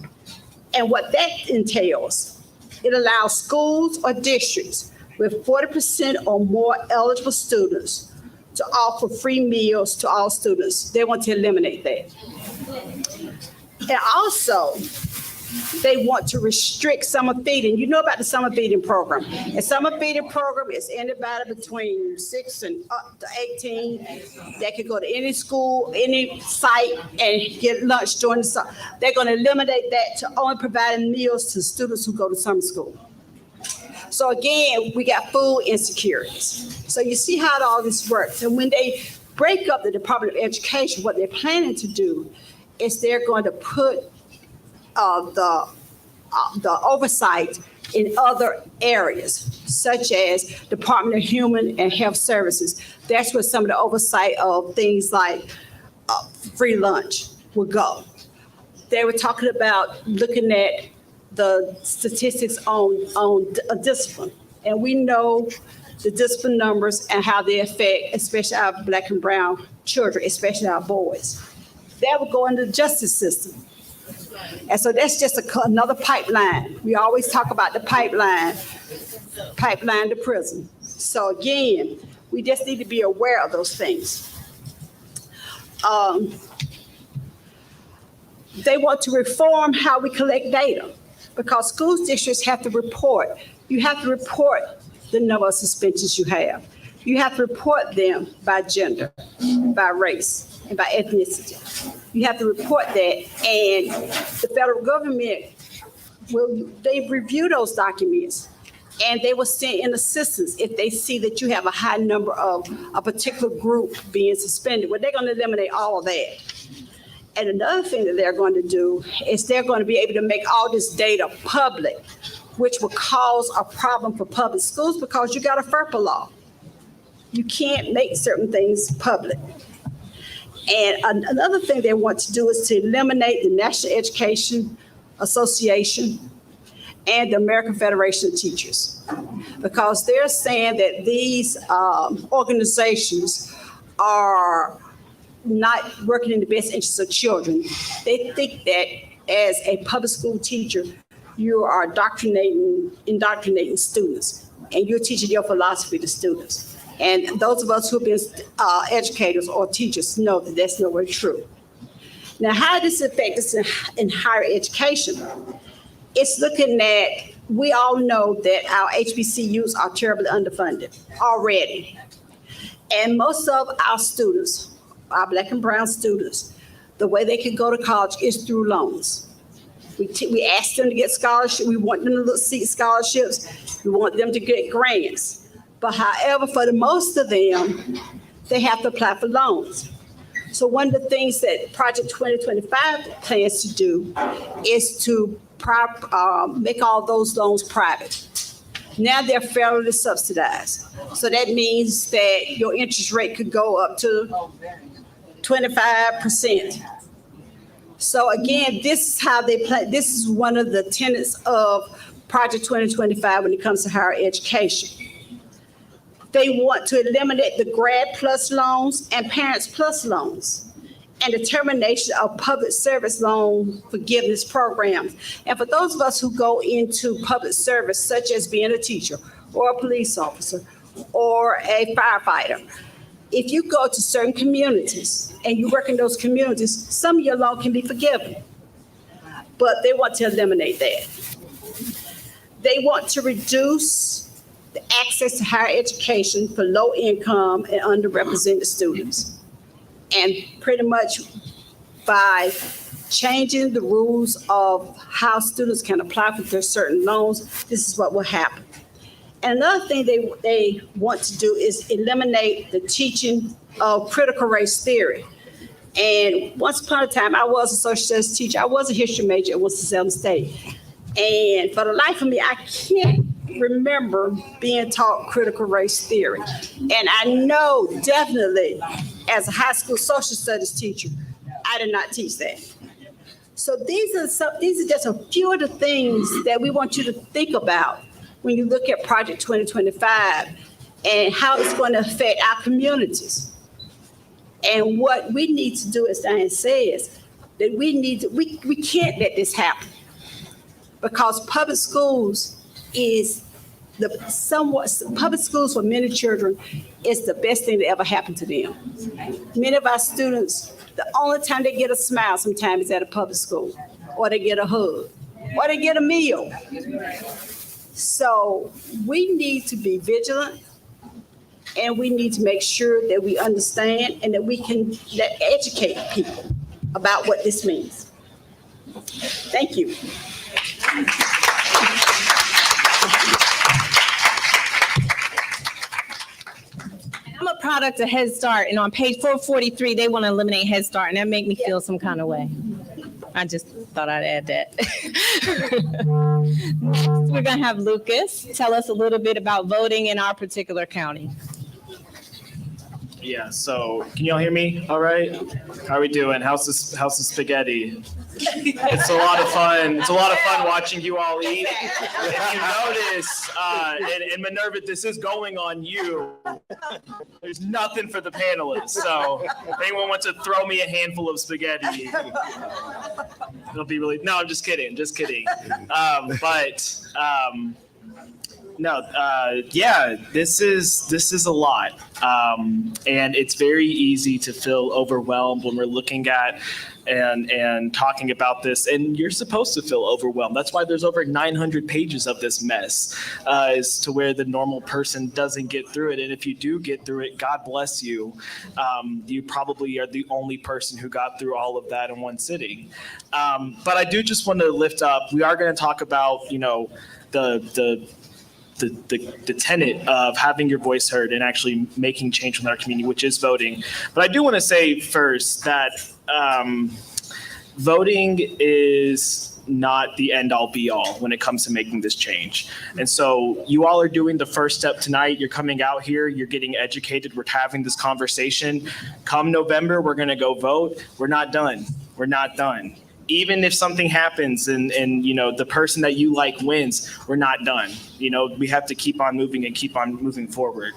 And what that entails, it allows schools or districts with 40% or more eligible students to offer free meals to all students. They want to eliminate that. And also, they want to restrict summer feeding. You know about the summer feeding program. A summer feeding program is anybody between 6 and up to 18 that can go to any school, any site, and get lunch during the summer. They're going to eliminate that to only providing meals to students who go to summer school. So again, we got food insecurities. So you see how all this works. And when they break up the Department of Education, what they're planning to do is they're going to put the oversight in other areas, such as Department of Human and Health Services. That's where some of the oversight of things like free lunch will go. They were talking about looking at the statistics on discipline. And we know the discipline numbers and how they affect, especially our Black and brown children, especially our boys. That would go into the justice system. And so that's just another pipeline. We always talk about the pipeline to prison. So again, we just need to be aware of those things. They want to reform how we collect data because school districts have to report. You have to report the number of suspensions you have. You have to report them by gender, by race, and by ethnicity. You have to report that, and the federal government they review those documents, and they will send in assistance if they see that you have a high number of a particular group being suspended. Well, they're going to eliminate all of that. And another thing that they're going to do is they're going to be able to make all this data public, which will cause a problem for public schools because you got a FERPA law. You can't make certain things public. And another thing they want to do is to eliminate the National Education Association and the American Federation of Teachers, because they're saying that these organizations are not working in the best interests of children. They think that as a public school teacher, you are indoctrinating students, and you're teaching your philosophy to students. And those of us who've been educators or teachers know that that's nowhere true. Now, how does this affect us in higher education? It's looking at, we all know that our HBCUs are terribly underfunded already. And most of our students, our Black and brown students, the way they can go to college is through loans. We ask them to get scholarships. We want them to seek scholarships. We want them to get grants. But however, for the most of them, they have to apply for loans. So one of the things that Project 2025 plans to do is to make all those loans private. Now they're federally subsidized. So that means that your interest rate could go up to 25%. So again, this is how they plan. This is one of the tenets of Project 2025 when it comes to higher education. They want to eliminate the Grad Plus loans and Parents Plus loans and the termination of public service loan forgiveness programs. And for those of us who go into public service, such as being a teacher or a police officer or a firefighter, if you go to certain communities and you work in those communities, some of your loan can be forgiven, but they want to eliminate that. They want to reduce the access to higher education for low income and underrepresented students. And pretty much by changing the rules of how students can apply for their certain loans, this is what will happen. And another thing they want to do is eliminate the teaching of critical race theory. And once upon a time, I was a social studies teacher. I was a history major at Winston-Salem State. And for the life of me, I can't remember being taught critical race theory. And I know definitely as a high school social studies teacher, I did not teach that. So these are just a few of the things that we want you to think about when you look at Project 2025 and how it's going to affect our communities. And what we need to do, as Diane says, that we can't let this happen, because public schools public schools for many children is the best thing that ever happened to them. Many of our students, the only time they get a smile sometimes is at a public school, or they get a hug. or they get a meal. So we need to be vigilant, and we need to make sure that we understand and that we can educate people about what this means. Thank you. I'm a product of Head Start, and on page 443, they want to eliminate Head Start, and that make me feel some kind of way. I just thought I'd add that. Next, we're going to have Lucas tell us a little bit about voting in our particular county. Yeah, so can y'all hear me all right? How are we doing? How's the spaghetti? It's a lot of fun. It's a lot of fun watching you all eat. If you notice, and Minerva, this is going on you. There's nothing for the panelists. So if anyone wants to throw me a handful of spaghetti, it'll be really, no, I'm just kidding. Just kidding. Yeah, this is a lot. And it's very easy to feel overwhelmed when we're looking at and talking about this, and you're supposed to feel overwhelmed. That's why there's over 900 pages of this mess, as to where the normal person doesn't get through it. And if you do get through it, God bless you. You probably are the only person who got through all of that in one sitting. But I do just want to lift up, we are going to talk about, the tenet of having your voice heard and actually making change in our community, which is voting. But I do want to say first that voting is not the end all be all when it comes to making this change. And so you all are doing the first step tonight. You're coming out here, you're getting educated, we're having this conversation. Come November, we're going to go vote. We're not done. We're not done. Even if something happens and the person that you like wins, we're not done. We have to keep on moving and keep on moving forward.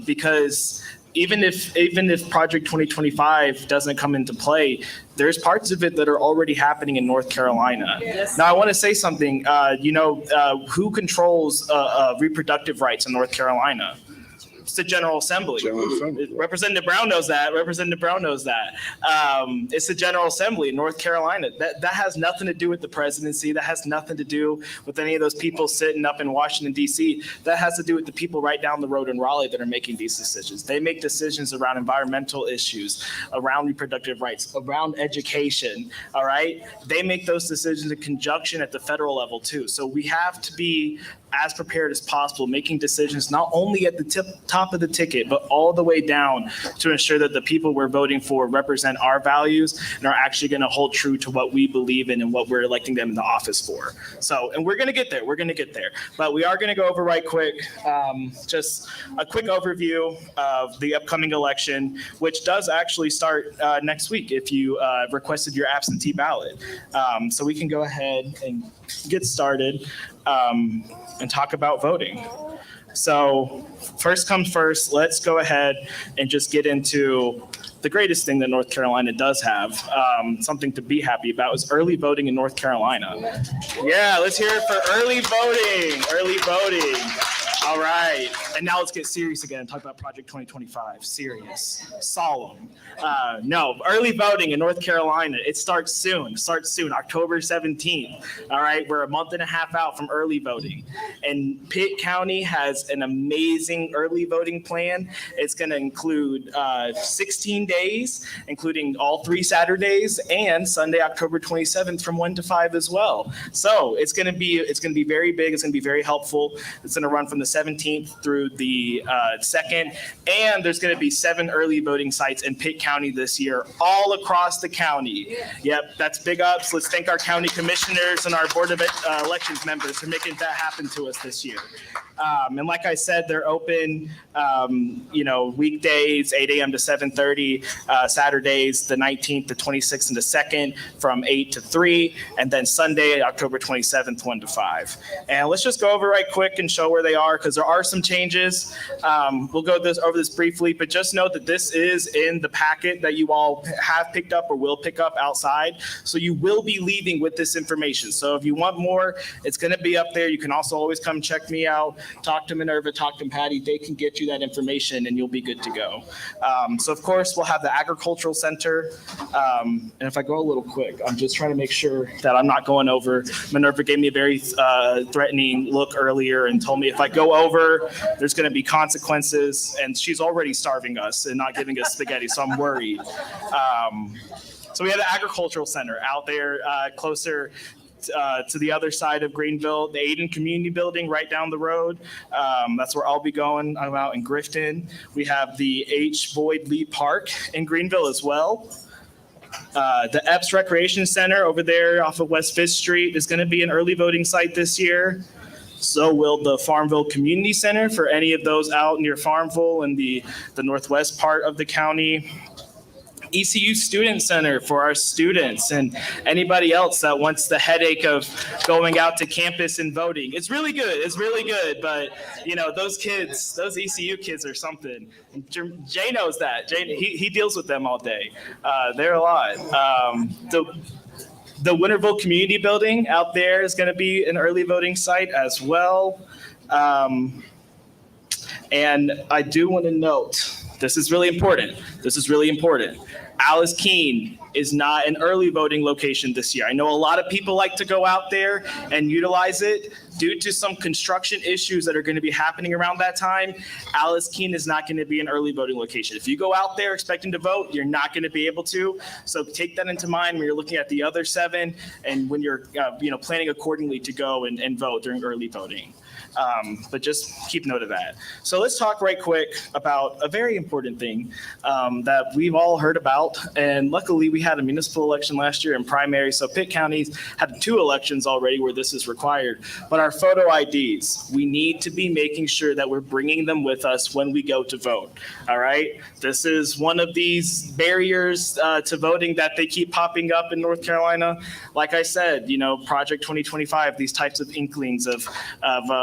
Because even if Project 2025 doesn't come into play, there's parts of it that are already happening in North Carolina. Yes. Now, I want to say something. Who controls reproductive rights in North Carolina? It's the General Assembly. Representative Brown knows that. It's the General Assembly in North Carolina. That has nothing to do with the presidency. That has nothing to do with any of those people sitting up in Washington, D.C. That has to do with the people right down the road in Raleigh that are making these decisions. They make decisions around environmental issues, around reproductive rights, around education, all right? They make those decisions in conjunction at the federal level, too. So we have to be as prepared as possible, making decisions not only at the top of the ticket, but all the way down to ensure that the people we're voting for represent our values and are actually going to hold true to what we believe in and what we're electing them in the office for. So, and we're going to get there. But we are going to go over right quick, just a quick overview of the upcoming election, which does actually start next week if you requested your absentee ballot. So we can go ahead and get started and talk about voting. So first comes first, let's go ahead and just get into the greatest thing that North Carolina does have, something to be happy about, is early voting in North Carolina. Yeah, let's hear it for early voting. All right, and now let's get serious again and talk about Project 2025. Serious, solemn. No, early voting in North Carolina, it starts soon, October 17th. All right, we're a month and a half out from early voting. And Pitt County has an amazing early voting plan. It's gonna include 16 days, including all 3 Saturdays and Sunday, October 27th from 1 to 5 as well. So it's gonna be very big, it's gonna be very helpful. It's gonna run from the 17th through the 2nd, and there's going to be 7 early voting sites in Pitt County this year, all across the county. Yep, that's big ups. Let's thank our county commissioners and our Board of Elections members for making that happen to us this year. And like I said, they're open, weekdays, 8 a.m. to 7:30, Saturdays, the 19th, the 26th, and the 2nd from 8 to 3, and then Sunday, October 27th, 1 to 5. And let's just go over right quick and show where they are, because there are some changes. We'll go over this briefly, but just know that this is in the packet that you all have picked up or will pick up outside. So you will be leaving with this information. So if you want more, it's going to be up there. You can also always come check me out. talk to Minerva, talk to Patty. They can get you that information and you'll be good to go. So of course, we'll have the agricultural center. And if I go a little quick, I'm just trying to make sure that I'm not going over. Minerva gave me a very threatening look earlier and told me if I go over, there's going to be consequences. And she's already starving us and not giving us spaghetti, so I'm worried. So we have the agricultural center out there closer to the other side of Greenville, the Aiden Community Building right down the road. That's where I'll be going. I'm out in Grifton. We have the H. Boyd Lee Park in Greenville as well. The Epps Recreation Center over there off of West 5th Street is going to be an early voting site this year. So will the Farmville Community Center for any of those out near Farmville and the northwest part of the county. ECU Student Center for our students and anybody else that wants the headache of going out to campus and voting. It's really good. It's really good. But, you know, those kids, those ECU kids are something. Jay knows that. Jay, he deals with them all day. They're a lot. The Winterville Community Building out there is going to be an early voting site as well. And I do want to note, this is really important. This is really important. Alice Keene is not an early voting location this year. I know a lot of people like to go out there and utilize it. Due to some construction issues that are going to be happening around that time, Alice Keene is not going to be an early voting location. If you go out there expecting to vote, you're not going to be able to. So take that into mind when you're looking at the other 7 and when you're planning accordingly to go and vote during early voting. But just keep note of that. So let's talk right quick about a very important thing that we've all heard about. And luckily, we had a municipal election last year in primary. So Pitt County's had 2 elections already where this is required. But our photo IDs, we need to be making sure that we're bringing them with us when we go to vote. All right. This is one of these barriers to voting that they keep popping up in North Carolina. Like I said, Project 2025, these types of inklings of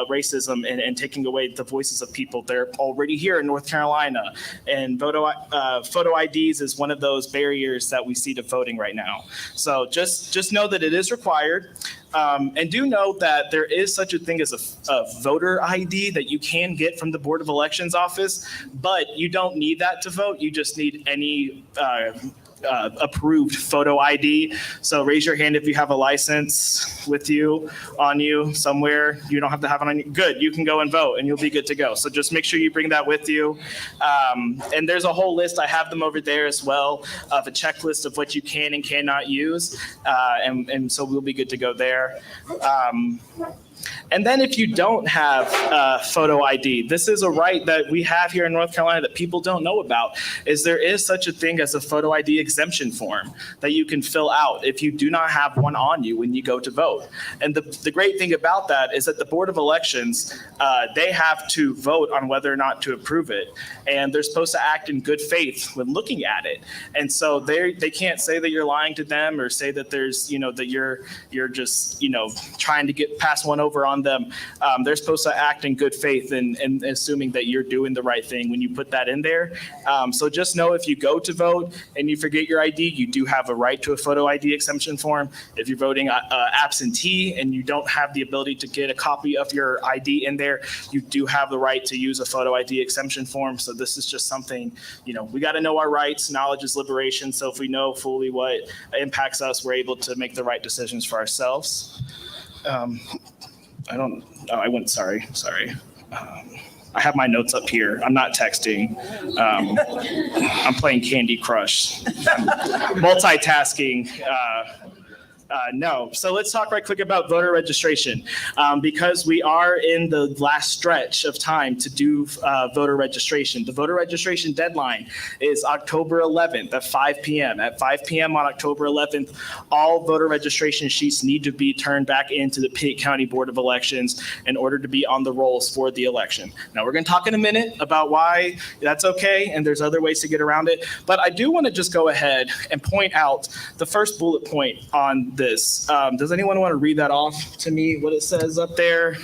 racism and taking away the voices of people. They're already here in North Carolina. And photo IDs is one of those barriers that we see to voting right now. So just know that it is required. And do know that there is such a thing as a voter ID that you can get from the Board of Elections office, but you don't need that to vote. You just need any approved photo ID. So raise your hand if you have a license with you, on you somewhere. You don't have to have it on you. Good, you can go and vote and you'll be good to go. So just make sure you bring that with you. And there's a whole list, I have them over there as well, of a checklist of what you can and cannot use. And so we'll be good to go there. And then if you don't have photo ID, this is a right that we have here in North Carolina that people don't know about, is there is such a thing as a photo ID exemption form that you can fill out if you do not have one on you when you go to vote. And the great thing about that is that the Board of Elections, they have to vote on whether or not to approve it. And they're supposed to act in good faith when looking at it. And so they can't say that you're lying to them or say that there's, that you're just, trying to get past one over on them. They're supposed to act in good faith and assuming that you're doing the right thing when you put that in there. So just know if you go to vote and you forget your ID, you do have a right to a photo ID exemption form. If you're voting absentee and you don't have the ability to get a copy of your ID in there, you do have the right to use a photo ID exemption form. So this is just something, we got to know our rights. Knowledge is liberation. So if we know fully what impacts us, we're able to make the right decisions for ourselves. Sorry. I have my notes up here. I'm not texting. I'm playing Candy Crush. I'm multitasking. No. So let's talk right quick about voter registration because we are in the last stretch of time to do voter registration. The voter registration deadline is October 11th at 5 p.m. At 5 p.m. on October 11th, all voter registration sheets need to be turned back into the Pitt County Board of Elections in order to be on the rolls for the election. Now, we're going to talk in a minute about why that's okay, and there's other ways to get around it. But I do want to just go ahead and point out the first bullet point on this. Does anyone want to read that off to me, what it says up there?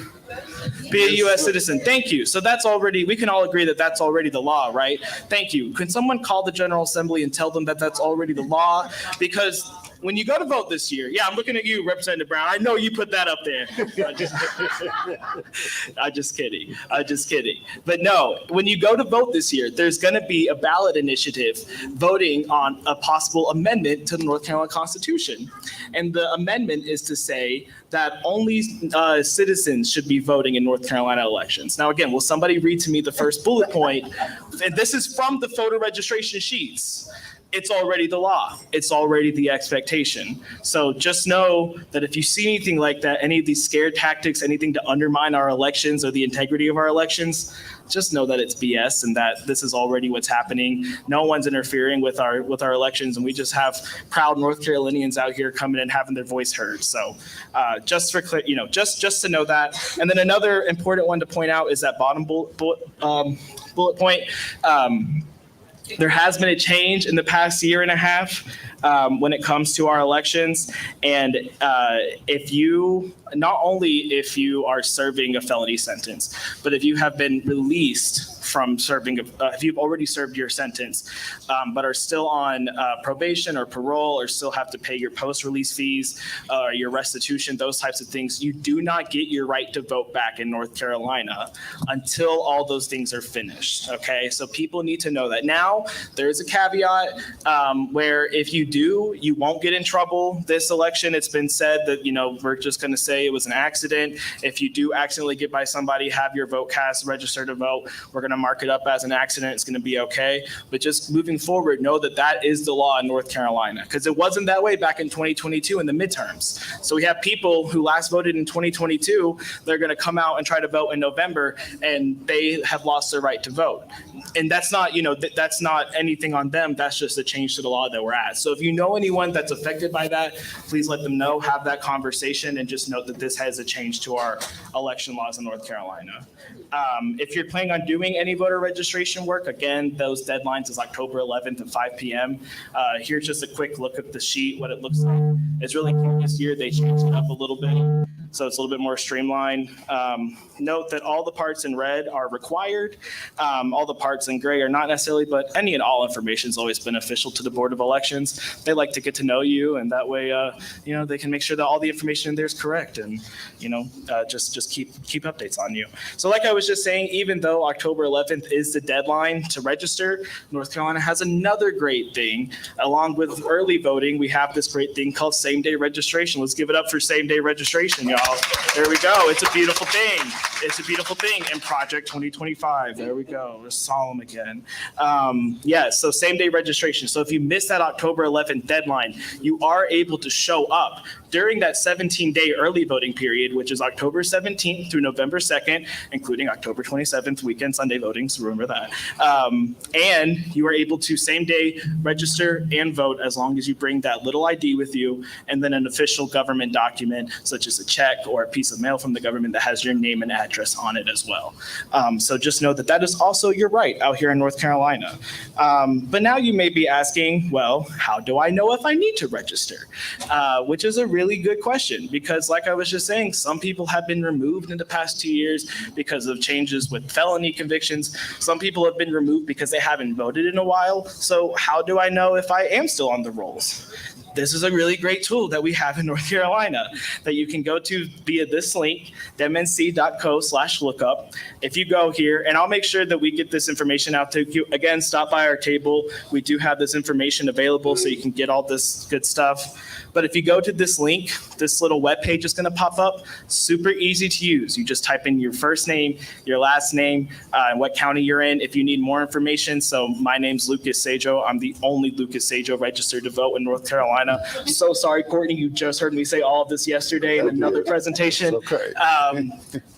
Be a U.S. citizen. Thank you. So that's already, we can all agree that that's already the law, right? Thank you. Can someone call the General Assembly and tell them that that's already the law? Because when you go to vote this year, yeah, I'm looking at you, Representative Brown. I know you put that up there. I'm just kidding. I'm just kidding. But no, when you go to vote this year, there's going to be a ballot initiative voting on a possible amendment to the North Carolina Constitution. And the amendment is to say that only citizens should be voting in North Carolina elections. Now, again, will somebody read to me the first bullet point? And this is from the voter registration sheets. It's already the law. It's already the expectation. So just know that if you see anything like that, any of these scare tactics, anything to undermine our elections or the integrity of our elections, just know that it's BS and that this is already what's happening. No one's interfering with our elections, and we just have proud North Carolinians out here coming and having their voice heard. So just for just to know that. And then another important one to point out is that bottom bullet point. There has been a change in the past year and a half when it comes to our elections. And if you are serving a felony sentence, but if you have been released from serving, if you've already served your sentence, but are still on probation or parole or still have to pay your post-release fees, your restitution, those types of things, you do not get your right to vote back in North Carolina until all those things are finished, okay? So people need to know that. Now, there's a caveat where if you do, you won't get in trouble this election. It's been said that, we're just going to say it was an accident. If you do accidentally get by somebody, have your vote cast, register to vote, we're going to mark it up as an accident. It's going to be okay. But just moving forward, know that that is the law in North Carolina, because it wasn't that way back in 2022 in the midterms. So we have people who last voted in 2022. They're going to come out and try to vote in November, and they have lost their right to vote. And that's not, that's not anything on them. That's just a change to the law that we're at. So if you know anyone that's affected by that, please let them know, have that conversation, and just note that this has a change to our election laws in North Carolina. If you're planning on doing any voter registration work, again, those deadlines is October 11th at 5 p.m. Here's just a quick look at the sheet, what it looks like. It's really cute this year. They changed it up a little bit, so it's a little bit more streamlined. Note that all the parts in red are required. All the parts in gray are not necessarily, but any and all information is always beneficial to the Board of Elections. They like to get to know you, and that way, they can make sure that all the information in there is correct, and just keep updates on you. So like I was just saying, even though October 11th is the deadline to register, North Carolina has another great thing. Along with early voting, we have this great thing called same-day registration. Let's give it up for same-day registration, y'all. There we go. It's a beautiful thing. It's a beautiful thing. And Project 2025. There we go. We're solemn again. So same-day registration. So if you miss that October 11th deadline, you are able to show up during that 17-day early voting period, which is October 17th through November 2nd, including October 27th, weekend Sunday voting, so remember that. And you are able to same-day register and vote as long as you bring that little ID with you and then an official government document, such as a check or a piece of mail from the government that has your name and address on it as well. So just know that that is also your right out here in North Carolina. But now you may be asking, well, how do I know if I need to register? Which is a really good question, because like I was just saying, some people have been removed in the past 2 years because of changes with felony convictions. Some people have been removed because they haven't voted in a while. So how do I know if I am still on the rolls? This is a really great tool that we have in North Carolina that you can go to via this link, demnc.co/lookup. If you go here, and I'll make sure that we get this information out to you. Again, stop by our table. We do have this information available so you can get all this good stuff. But if you go to this link, this little web page is going to pop up. Super easy to use. You just type in your first name, your last name, and what county you're in. If you need more information, so my name's Lucas Sajo. I'm the only Lucas Sajo registered to vote in North Carolina. So sorry, Courtney, you just heard me say all of this yesterday in another presentation. Okay.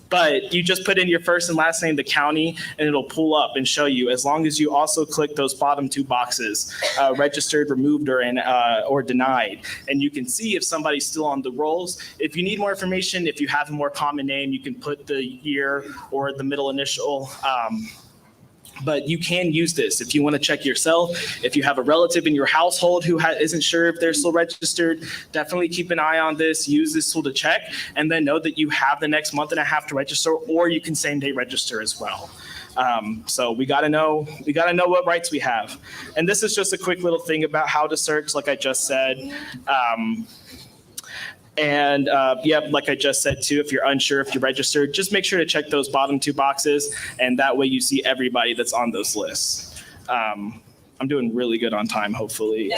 But you just put in your first and last name, the county, and it'll pull up and show you, as long as you also click those bottom two boxes, registered, removed, or denied. And you can see if somebody's still on the rolls. If you need more information, if you have a more common name, you can put the year or the middle initial But you can use this if you want to check yourself. If you have a relative in your household who isn't sure if they're still registered, definitely keep an eye on this. Use this tool to check, and then know that you have the next month and a half to register, or you can same day register as well. So we got to know what rights we have. And this is just a quick little thing about how to search, like I just said. Like I just said too, if you're unsure if you're registered, just make sure to check those bottom two boxes, and that way you see everybody that's on those lists. I'm doing really good on time, hopefully.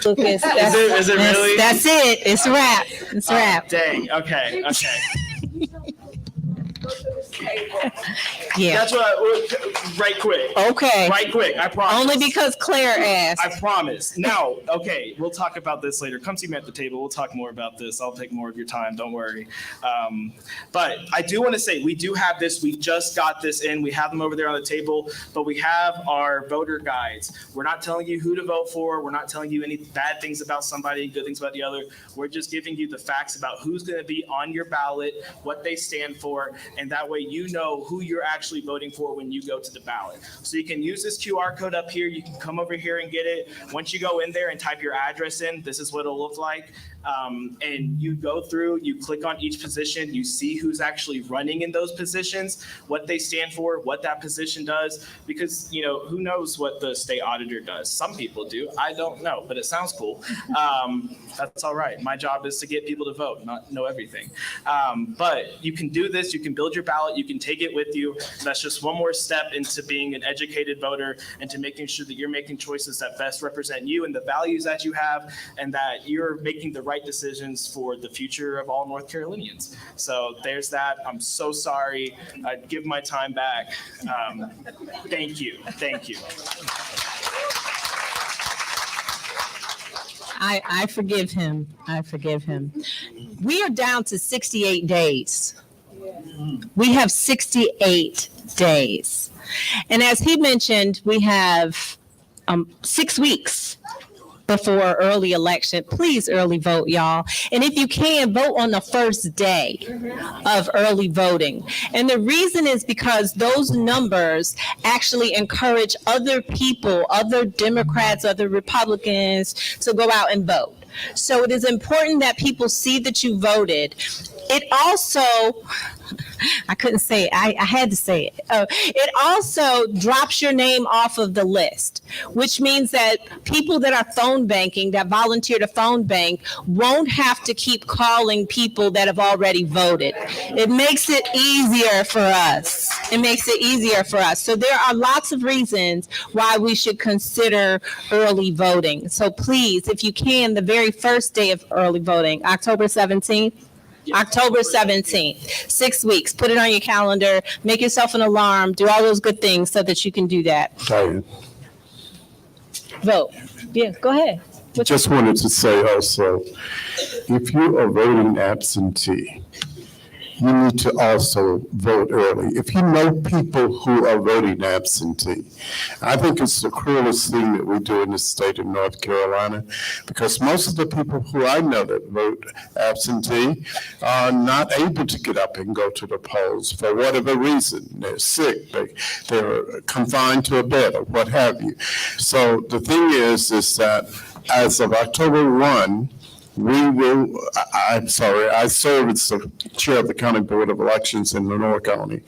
Lucas, Is it really? That's it. It's a wrap. It's a wrap. Dang. Okay. Yeah. That's right quick. Okay. Right quick. I promise. Only because Claire asked. I promise. Now, okay, we'll talk about this later. Come see me at the table. We'll talk more about this. I'll take more of your time. Don't worry. But I do want to say we do have this. We just got this in. We have them over there on the table. But we have our voter guides. We're not telling you who to vote for. We're not telling you any bad things about somebody, good things about the other. We're just giving you the facts about who's going to be on your ballot, what they stand for, and that way you know who you're actually voting for when you go to the ballot. So you can use this QR code up here. You can come over here and get it. Once you go in there and type your address in, this is what it'll look like. And you go through, you click on each position, you see who's actually running in those positions, what they stand for, what that position does, because, you know, who knows what the state auditor does? Some people do. I don't know, but it sounds cool. That's all right. My job is to get people to vote, not know everything. But you can do this. You can build your ballot. You can take it with you. That's just one more step into being an educated voter and to making sure that you're making choices that best represent you and the values that you have, and that you're making the right decisions for the future of all North Carolinians. So there's that. I'm so sorry. I'd give my time back. Thank you. Thank you. I forgive him. I forgive him. We are down to 68 days. We have 68 days. And as he mentioned, we have 6 weeks before early election. Please early vote, y'all. And if you can, vote on the first day of early voting. And the reason is because those numbers actually encourage other people, other Democrats, other Republicans to go out and vote. So it is important that people see that you voted. It also, I couldn't say it. I had to say it. It also drops your name off of the list, which means that people that are phone banking, that volunteer to phone bank, won't have to keep calling people that have already voted. It makes it easier for us. It makes it easier for us. So there are lots of reasons why we should consider early voting. So please, if you can, the very first day of early voting, October 17th, October 17th, 6 weeks. Put it on your calendar, make yourself an alarm, do all those good things so that you can do that. Diane, Vote. Yeah, go ahead. just wanted to say also, if you are voting absentee, you need to also vote early. If you know people who are voting absentee, I think it's the cruelest thing that we do in the state of North Carolina, because most of the people who I know that vote absentee are not able to get up and go to the polls for whatever reason. They're sick, they're confined to a bed or what have you. So the thing is that as of October 1, I serve as the chair of the County Board of Elections in Lenore County,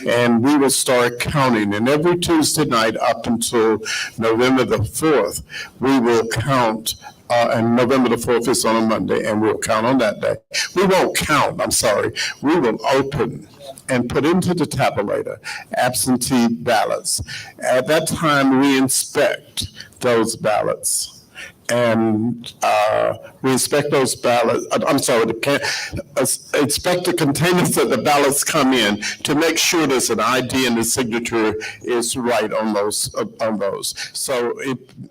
and we will start counting. And every Tuesday night up until November the 4th, we will count. And November the 4th is on a Monday, and we'll count on that day. We won't count, we will open and put into the tabulator absentee ballots. At that time, we inspect those ballots. And we inspect those ballots, inspect the containers that the ballots come in to make sure there's an ID and the signature is right on those. So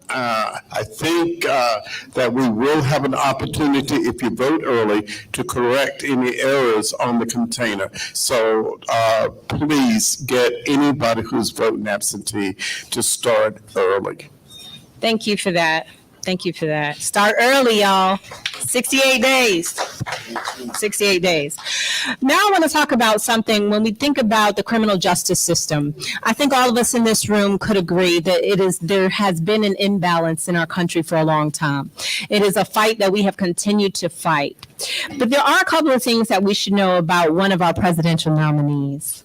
I think that we will have an opportunity, if you vote early, to correct any errors on the container. So please get anybody who's voting absentee to start early. Thank you for that. Thank you for that. Start early, y'all. 68 days. 68 days. Now I want to talk about something. When we think about the criminal justice system, I think all of us in this room could agree that there has been an imbalance in our country for a long time. It is a fight that we have continued to fight. But there are a couple of things that we should know about one of our presidential nominees.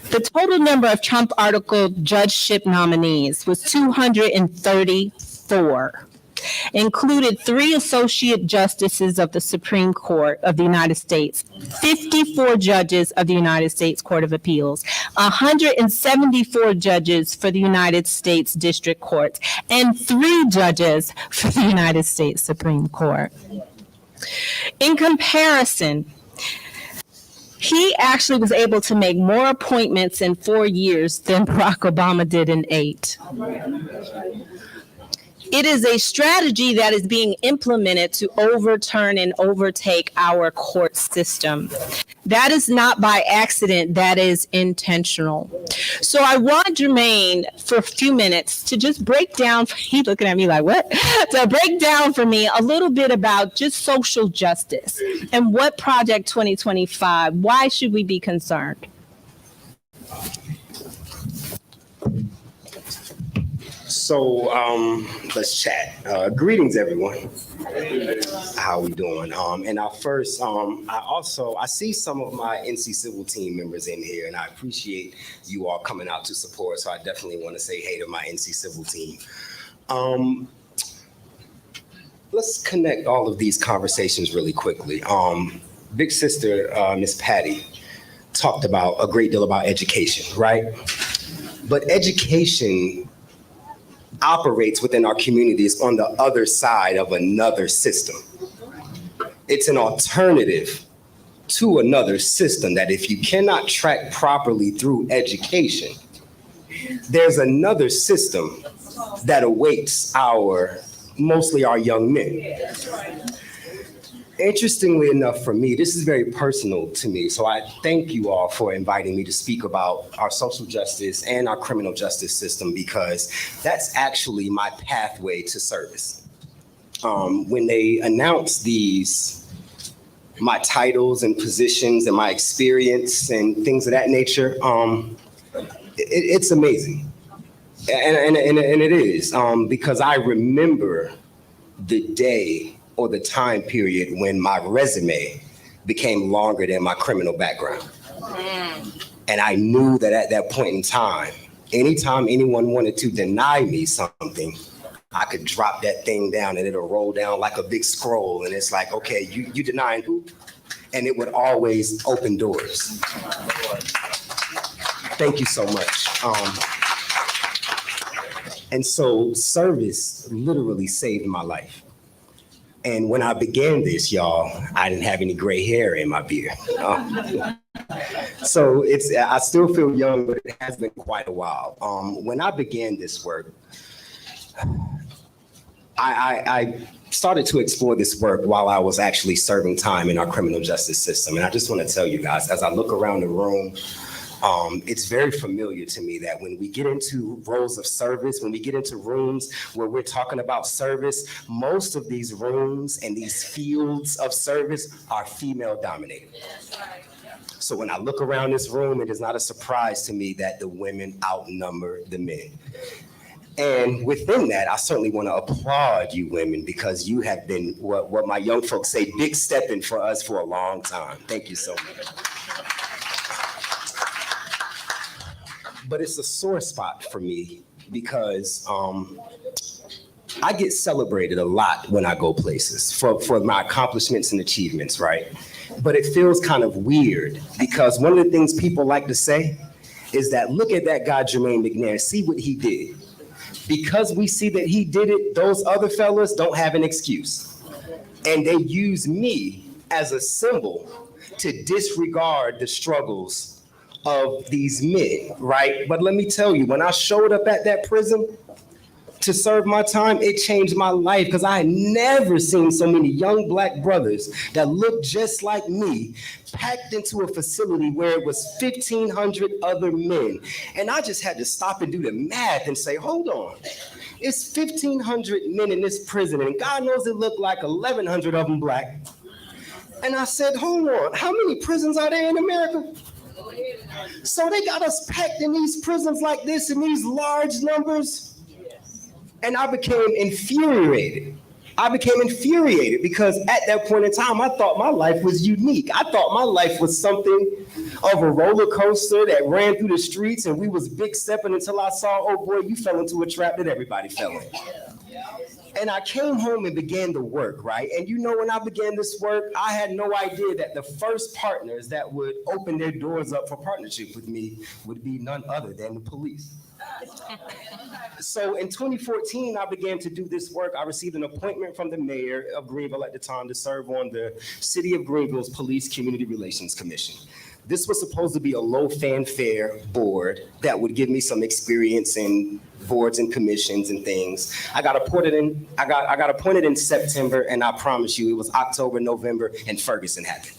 The total number of Trump article judgeship nominees was 234. Included 3 associate justices of the Supreme Court of the United States, 54 judges of the United States Court of Appeals, 174 judges for the United States District Courts, and 3 judges for the United States Supreme Court. In comparison, he actually was able to make more appointments in 4 years than Barack Obama did in 8. It is a strategy that is being implemented to overturn and overtake our court system. That is not by accident, that is intentional. So I want Jermaine for a few minutes to just break down, he's looking at me like, what? To break down for me a little bit about just social justice and what Project 2025, why should we be concerned? So let's chat. Greetings, everyone. How we doing? And I see some of my NC Civil team members in here, and I appreciate you all coming out to support. So I definitely want to say hey to my NC Civil team. Let's connect all of these conversations really quickly. Big sister, Miss Patty, talked about a great deal about education, right? But education operates within our communities on the other side of another system. It's an alternative to another system that if you cannot track properly through education, there's another system that awaits mostly our young men. Interestingly enough for me, this is very personal to me, so I thank you all for inviting me to speak about our social justice and our criminal justice system, because that's actually my pathway to service. When they announced my titles and positions and my experience and things of that nature, it's amazing. And it is, because I remember the day or the time period when my resume became longer than my criminal background. And I knew that at that point in time, anytime anyone wanted to deny me something, I could drop that thing down and it'll roll down like a big scroll. And it's like, okay, you denying who? And it would always open doors. Thank you so much. And so service literally saved my life. And when I began this, y'all, I didn't have any gray hair in my beard. So I still feel young, but it has been quite a while. When I began this work, I started to explore this work while I was actually serving time in our criminal justice system. And I just want to tell you guys, as I look around the room, it's very familiar to me that when we get into roles of service, when we get into rooms where we're talking about service, most of these rooms and these fields of service are female dominated. So when I look around this room, it is not a surprise to me that the women outnumber the men. And within that, I certainly want to applaud you women, because you have been what my young folks say, big stepping for us for a long time. Thank you so much. But it's a sore spot for me because I get celebrated a lot when I go places for my accomplishments and achievements, right? But it feels kind of weird because one of the things people like to say is that, look at that guy, Jermaine McNair, see what he did. Because we see that he did it, those other fellas don't have an excuse. And they use me as a symbol to disregard the struggles of these men, right? But let me tell you, when I showed up at that prison to serve my time, it changed my life, because I had never seen so many young Black brothers that looked just like me packed into a facility where it was 1,500 other men. And I just had to stop and do the math and say, hold on. It's 1,500 men in this prison, and God knows it looked like 1,100 of them Black. And I said, hold on, how many prisons are there in America? So they got us packed in these prisons like this in these large numbers. And I became infuriated. Because at that point in time, I thought my life was unique. I thought my life was something of a roller coaster that ran through the streets and we was big stepping until I saw, oh boy, you fell into a trap that everybody fell in. And I came home and began to work, right? And you know, when I began this work, I had no idea that the first partners that would open their doors up for partnership with me would be none other than the police. So in 2014, I began to do this work. I received an appointment from the mayor of Greenville at the time to serve on the City of Greenville's Police Community Relations Commission. This was supposed to be a low fanfare board that would give me some experience in boards and commissions and things. I got appointed in September, and I promise you, it was October, November, and Ferguson happened.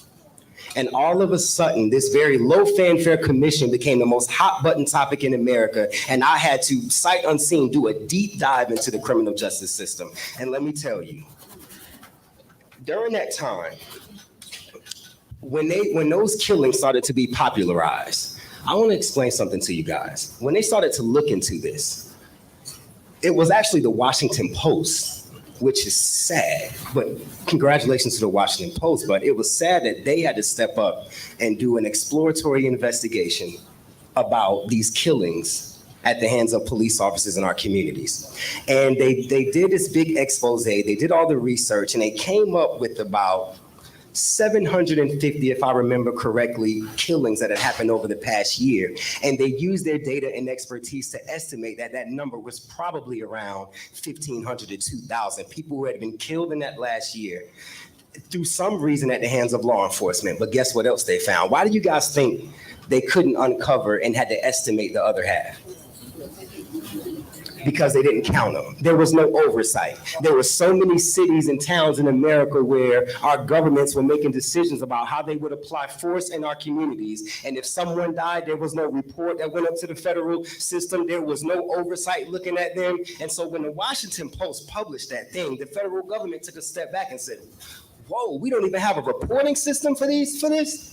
And all of a sudden, this very low fanfare commission became the most hot button topic in America. And I had to, sight unseen, do a deep dive into the criminal justice system. And let me tell you, during that time, when those killings started to be popularized, I want to explain something to you guys. When they started to look into this, it was actually the Washington Post, which is sad, but congratulations to the Washington Post, but it was sad that they had to step up and do an exploratory investigation about these killings at the hands of police officers in our communities. And they did this big expose, they did all the research, and they came up with about 750, if I remember correctly, killings that had happened over the past year. And they used their data and expertise to estimate that that number was probably around 1,500 to 2,000 people who had been killed in that last year through some reason at the hands of law enforcement. But guess what else they found? Why do you guys think they couldn't uncover and had to estimate the other half? Because they didn't count them. There was no oversight. There were so many cities and towns in America where our governments were making decisions about how they would apply force in our communities. And if someone died, there was no report that went up to the federal system. There was no oversight looking at them. And so when the Washington Post published that thing, the federal government took a step back and said, whoa, we don't even have a reporting system for this?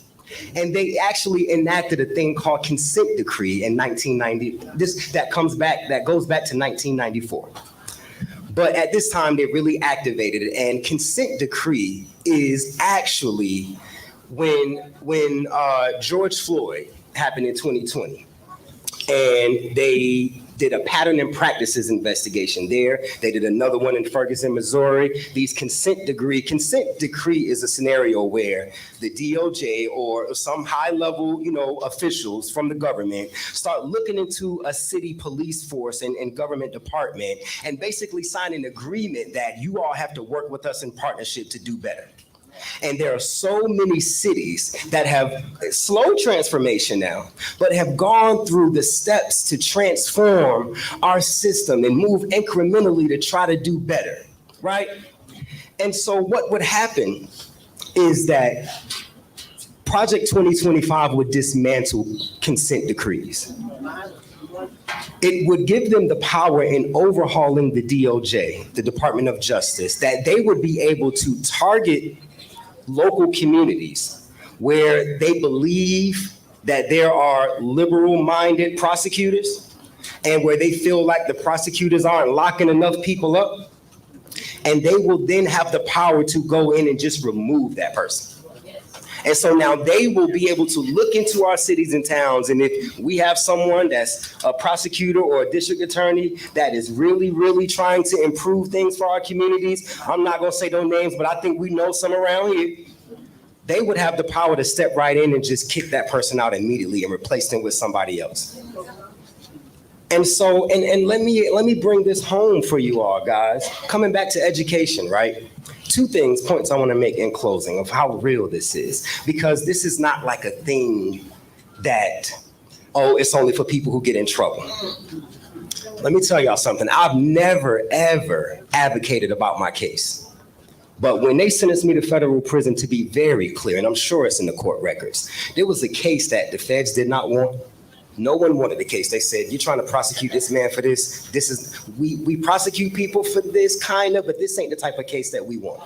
And they actually enacted a thing called consent decree in 1990. That goes back to 1994. But at this time, they really activated it. And consent decree is actually when George Floyd happened in 2020, and they did a pattern and practices investigation there. They did another one in Ferguson, Missouri. These consent decree is a scenario where the DOJ or some high level, officials from the government start looking into a city police force and government department and basically sign an agreement that you all have to work with us in partnership to do better. And there are so many cities that have slow transformation now, but have gone through the steps to transform our system and move incrementally to try to do better, right? And so what would happen is that Project 2025 would dismantle consent decrees. It would give them the power in overhauling the DOJ, the Department of Justice, that they would be able to target local communities where they believe that there are liberal-minded prosecutors and where they feel like the prosecutors aren't locking enough people up, and they will then have the power to go in and just remove that person. And so now they will be able to look into our cities and towns, and if we have someone that's a prosecutor or a district attorney that is really, really trying to improve things for our communities, I'm not gonna say no names, but I think we know some around here, they would have the power to step right in and just kick that person out immediately and replace them with somebody else. And so, and let me bring this home for you all, guys. Coming back to education, right? Points I want to make in closing of how real this is, because this is not like a thing that, it's only for people who get in trouble. Let me tell y'all something. I've never, ever advocated about my case. But when they sentenced me to federal prison, to be very clear, and I'm sure it's in the court records, there was a case that the feds did not want. No one wanted the case. They said, you're trying to prosecute this man for this. We prosecute people for this kind of, but this ain't the type of case that we want.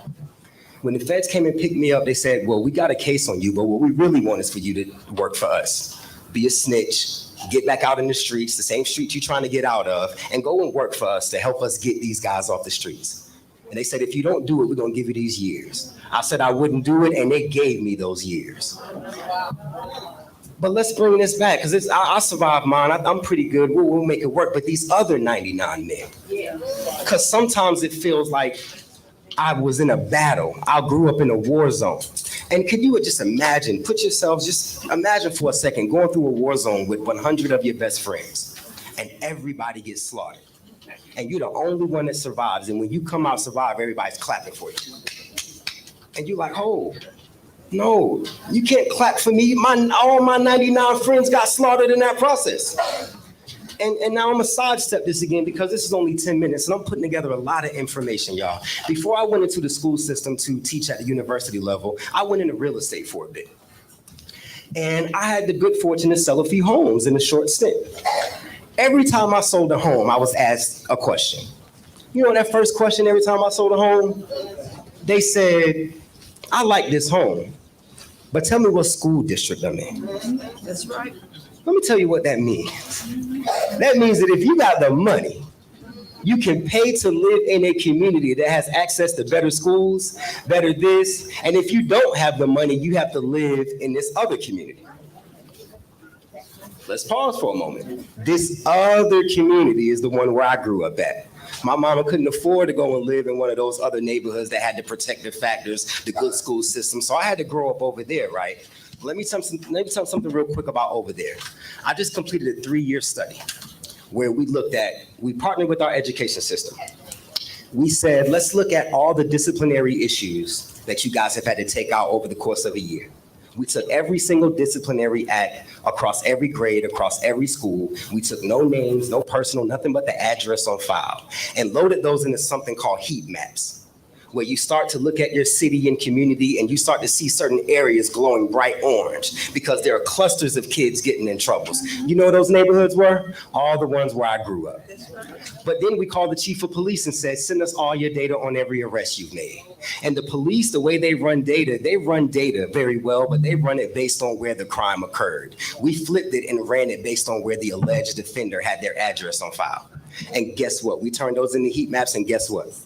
When the feds came and picked me up, they said, well, we got a case on you, but what we really want is for you to work for us. Be a snitch, get back out in the streets, the same streets you're trying to get out of, and go and work for us to help us get these guys off the streets. And they said, if you don't do it, we're gonna give you these years. I said I wouldn't do it, and they gave me those years. But let's bring this back, because I survived mine. I'm pretty good. We'll make it work. But these other 99 men, because sometimes it feels like I was in a battle. I grew up in a war zone. And could you just imagine, just imagine for a second going through a war zone with 100 of your best friends, and everybody gets slaughtered. And you're the only one that survives. And when you come out survive, everybody's clapping for you. And you're like, oh, no, you can't clap for me. All my 99 friends got slaughtered in that process. And now I'm gonna sidestep this again because this is only 10 minutes and I'm putting together a lot of information, y'all. Before I went into the school system to teach at the university level, I went into real estate for a bit. And I had the good fortune to sell a few homes in a short stint. Every time I sold a home, I was asked a question. You know that first question every time I sold a home? They said, I like this home, but tell me what school district I'm in. That's right. Let me tell you what that means. That means that if you got the money, you can pay to live in a community that has access to better schools, better this, and if you don't have the money, you have to live in this other community. Let's pause for a moment. This other community is the one where I grew up at. My mama couldn't afford to go and live in one of those other neighborhoods that had the protective factors, the good school system, so I had to grow up over there, right? Let me tell you something real quick about over there. I just completed a 3-year study where we partnered with our education system. We said, let's look at all the disciplinary issues that you guys have had to take out over the course of a year. We took every single disciplinary act across every grade, across every school. We took no names, no personal, nothing but the address on file, and loaded those into something called heat maps, where you start to look at your city and community and you start to see certain areas glowing bright orange because there are clusters of kids getting in troubles. You know what those neighborhoods were? All the ones where I grew up. But then we called the chief of police and said, send us all your data on every arrest you've made. And the police, the way they run data very well, but they run it based on where the crime occurred. We flipped it and ran it based on where the alleged offender had their address on file. And guess what? We turned those into heat maps and guess what?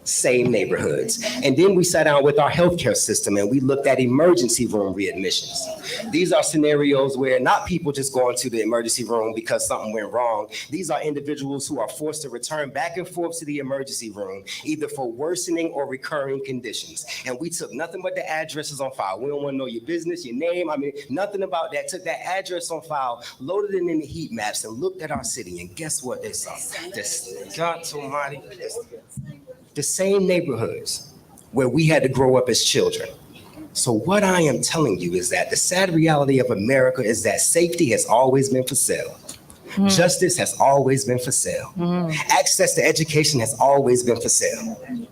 Same neighborhoods. And then we sat down with our healthcare system and we looked at emergency room readmissions. These are scenarios where not people just going to the emergency room because something went wrong. These are individuals who are forced to return back and forth to the emergency room, either for worsening or recurring conditions. And we took nothing but the addresses on file. We don't want to know your business, your name, nothing about that. Took that address on file, loaded it in the heat maps and looked at our city and guess what they saw? God almighty. The same neighborhoods where we had to grow up as children. So what I am telling you is that the sad reality of America is that safety has always been for sale. Justice has always been for sale. Access to education has always been for sale. And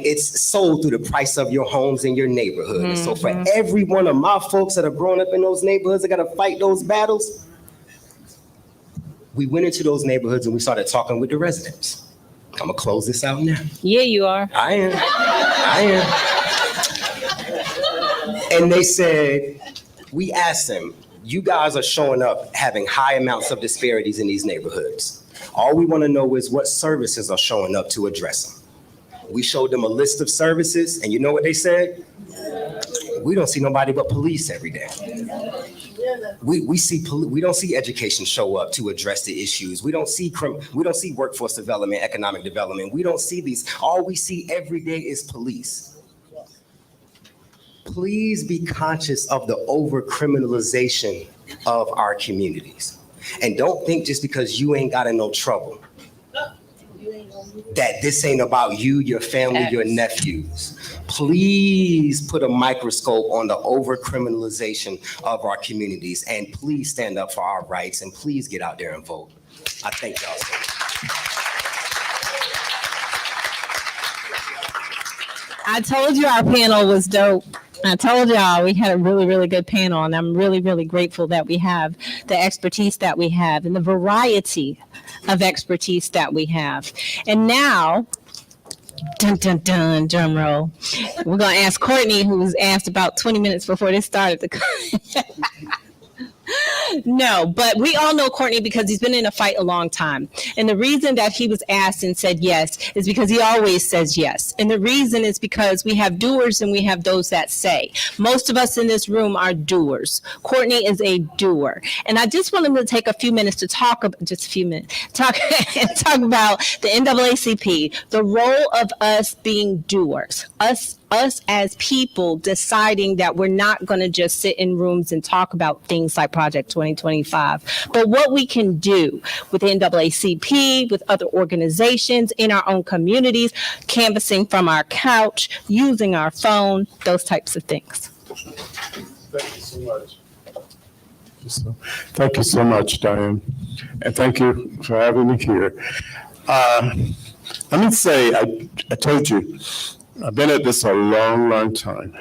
it's sold through the price of your homes in your neighborhood. And so for every one of my folks that have grown up in those neighborhoods that got to fight those battles, we went into those neighborhoods and we started talking with the residents. I'm gonna close this out now. Yeah, you are. I am. And they said, we asked them, you guys are showing up having high amounts of disparities in these neighborhoods. All we want to know is what services are showing up to address them. We showed them a list of services, and you know what they said? We don't see nobody but police every day. We don't see education show up to address the issues. We don't see workforce development, economic development. We don't see these. All we see every day is police. Please be conscious of the over-criminalization of our communities. And don't think just because you ain't got in no trouble that this ain't about you, your family, your nephews. Please put a microscope on the over-criminalization of our communities, and please stand up for our rights, and please get out there and vote. I thank y'all so much. I told you our panel was dope. I told y'all we had a really, really good panel, and I'm really, really grateful that we have the expertise that we have and the variety of expertise that we have. And now Dun, dun, dun, drum roll. We're going to ask Courtney, who was asked about 20 minutes before this started. No, but we all know Courtney because he's been in a fight a long time. And the reason that he was asked and said yes is because he always says yes. And the reason is because we have doers and we have those that say. Most of us in this room are doers. Courtney is a doer. And I just want him to take a few minutes to talk about, talk about the NAACP, the role of us being doers, us as people deciding that we're not going to just sit in rooms and talk about things like Project 2025, but what we can do with NAACP, with other organizations, in our own communities, canvassing from our couch, using our phone, those types of things. Thank you so much. Thank you so much, Diane. And thank you for having me here. Let me say, I told you, I've been at this a long, long time.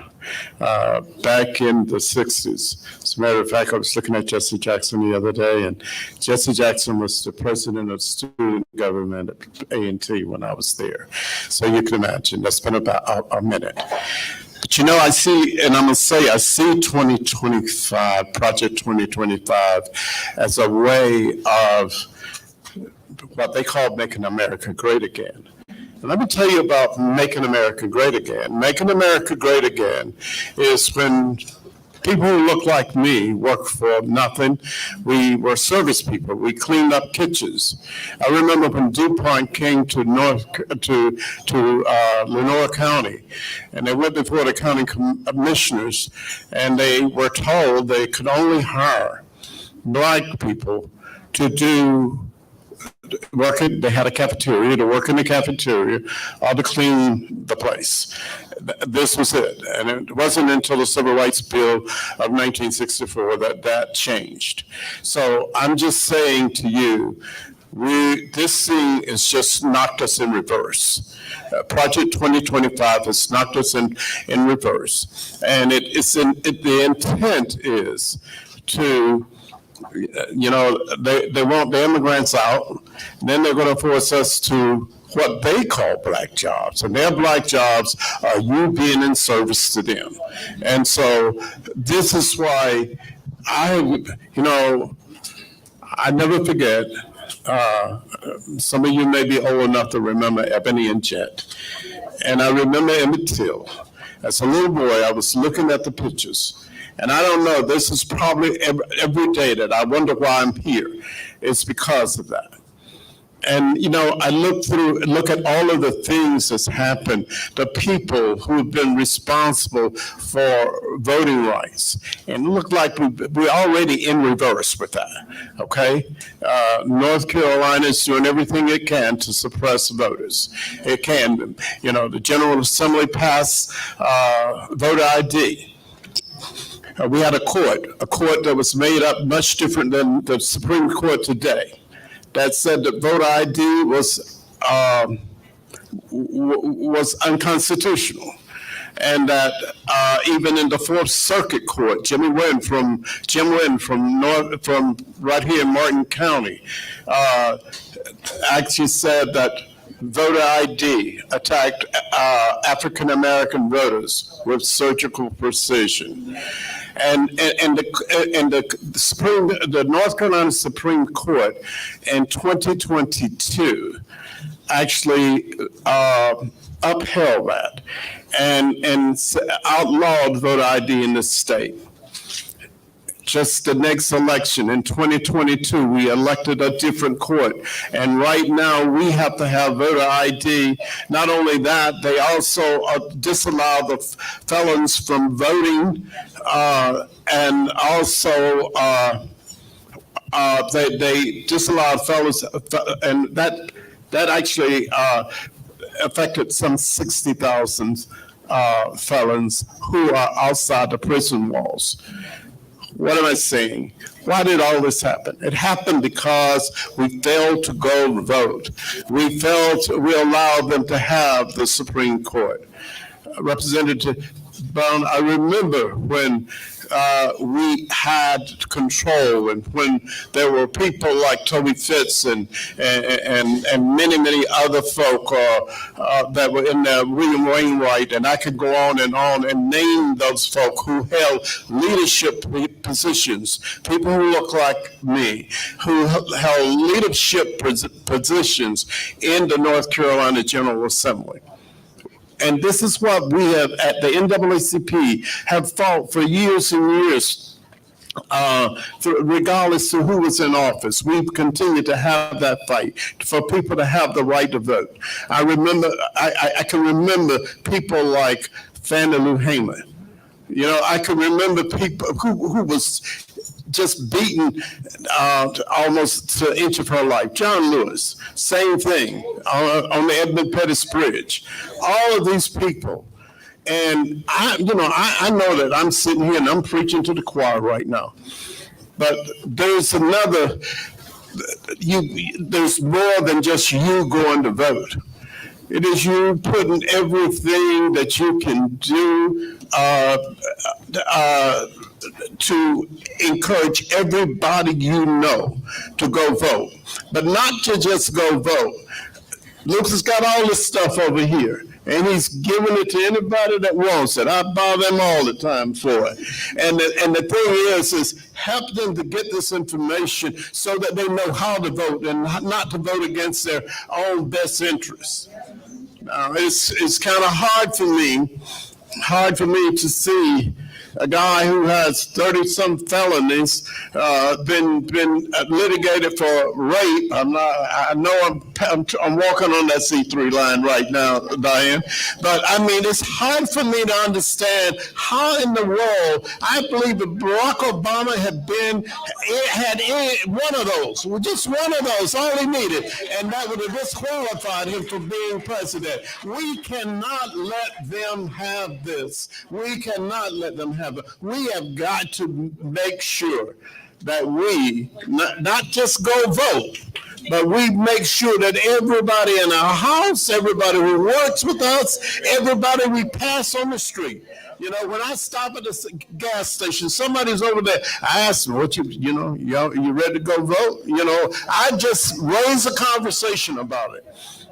Back in the 60s. As a matter of fact, I was looking at Jesse Jackson the other day, and Jesse Jackson was the president of student government at A&T when I was there. So you can imagine, that's been about a minute. But I see, and I'm going to say, I see 2025, Project 2025, as a way of what they call making America great again. And let me tell you about making America great again. Making America great again is when people who look like me work for nothing. We were service people. We cleaned up kitchens. I remember when DuPont came to Lenore County, and they went before the county commissioners, and they were told they could only hire Black people to do working. They had a cafeteria, to work in the cafeteria or to clean the place. This was it. And it wasn't until the Civil Rights Bill of 1964 that changed. So I'm just saying to you, this thing has just knocked us in reverse. Project 2025 has knocked us in reverse. And the intent is to they want the immigrants out, then they're going to force us to what they call Black jobs. And their Black jobs are you being in service to them. And so this is why I never forget, some of you may be old enough to remember Ebony and Jet. And I remember Emmett Till. As a little boy, I was looking at the pictures. And I don't know, this is probably every day that I wonder why I'm here. It's because of that. And, I look at all of the things that's happened, the people who've been responsible for voting rights. And it looked like we're already in reverse with that, okay? North Carolina is doing everything it can to suppress voters. It can, the General Assembly passed voter ID. We had a court that was made up much different than the Supreme Court today, that said that voter ID was unconstitutional, and that even in the Fourth Circuit Court, Jim Wynn from right here in Martin County, actually said that voter ID attacked African American voters with surgical precision. And the North Carolina Supreme Court in 2022 actually upheld that and outlawed voter ID in the state. Just the next election in 2022, we elected a different court. And right now we have to have voter ID. Not only that, they also disallow the felons from voting, and also they disallowed felons, and that actually affected some 60,000 felons who are outside the prison walls. What am I saying? Why did all this happen? It happened because we failed to go vote. We allowed them to have the Supreme Court. Representative Brown, I remember when we had control, and when there were people like Toby Fitz and many other folk that were in there, William Wainwright, and I could go on and name those folk who held leadership positions, people who look like me, who held leadership positions in the North Carolina General Assembly. And this is what we have at the NAACP have fought for years and years, regardless of who was in office. We've continued to have that fight for people to have the right to vote. I can remember people like Fannie Lou Hamer. You know, I can remember people who was just beaten almost to the inch of her life. John Lewis, same thing, on the Edmund Pettus Bridge. All of these people. And I know that I'm sitting here and I'm preaching to the choir right now. But there's there's more than just you going to vote. It is you putting everything that you can do to encourage everybody you know to go vote, but not to just go vote. Lucas has got all this stuff over here, and he's giving it to anybody that wants it. I buy them all the time for it. And the thing is help them to get this information so that they know how to vote and not to vote against their own best interests. Now, it's kind of hard for me to see a guy who has 30-some felonies, been litigated for rape. I'm walking on that C3 line right now, Diane. But I mean, it's hard for me to understand how in the world I believe that Barack Obama had one of those, just one of those, all he needed, and that would have disqualified him from being president. We cannot let them have this. We cannot let them have it. We have got to make sure that we not just go vote, but we make sure that everybody in our house, everybody who works with us, everybody we pass on the street. You know, when I stop at the gas station, somebody's over there. I ask them, you ready to go vote? You know, I just raise a conversation about it.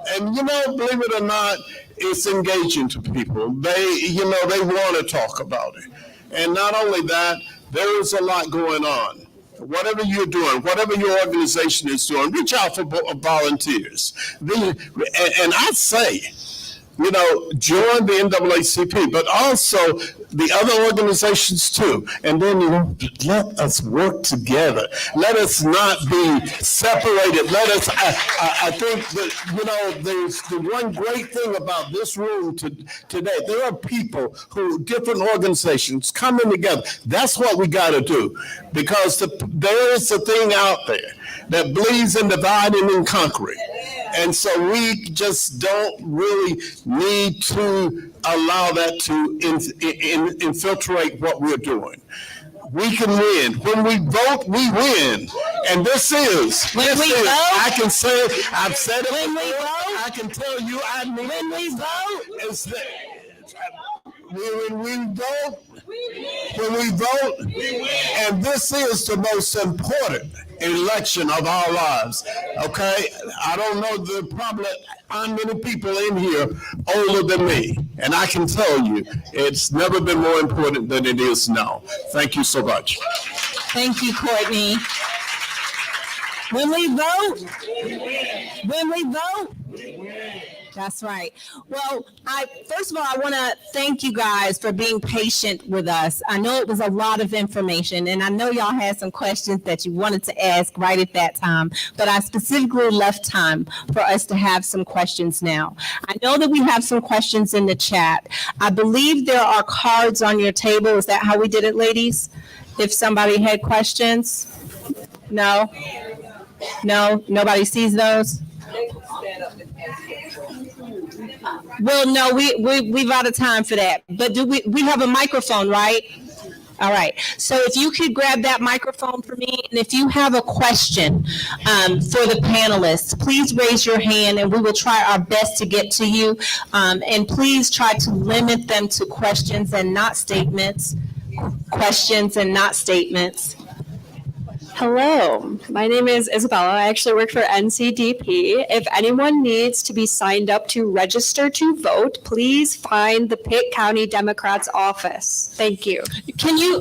And, believe it or not, it's engaging to people. They want to talk about it. And not only that, there is a lot going on. Whatever you're doing, whatever your organization is doing, reach out for volunteers. And I say, join the NAACP, but also the other organizations too. And then, let us work together. Let us not be separated. Let us, I think that, there's the one great thing about this room today. There are people different organizations coming together. That's what we got to do, because there is a thing out there that believes in dividing and conquering. And so we just don't really need to allow that to infiltrate what we're doing. We can win. When we vote, we win. And this is. I can say it. I've said it before. I can tell you. When we vote. When we vote, and this is the most important election of our lives, okay? I don't know, probably aren't many people in here older than me, and I can tell you it's never been more important than it is now. Thank you so much. Thank you, Courtney. When we vote, that's right. Well, first of all, I want to thank you guys for being patient with us. I know it was a lot of information, and I know y'all had some questions that you wanted to ask right at that time, but I specifically left time for us to have some questions now. I know that we have some questions in the chat. I believe there are cards on your table. Is that how we did it, ladies? If somebody had questions? No? No? Nobody sees those? Well, no, we've out of time for that. But we have a microphone, right? All right. So if you could grab that microphone for me, and if you have a question for the panelists, please raise your hand, and we will try our best to get to you. And please try to limit them to questions and not statements. questions and not statements. Hello, my name is Isabella. I actually work for NCDP. If anyone needs to be signed up to register to vote, please find the Pitt County Democrats office. Thank you.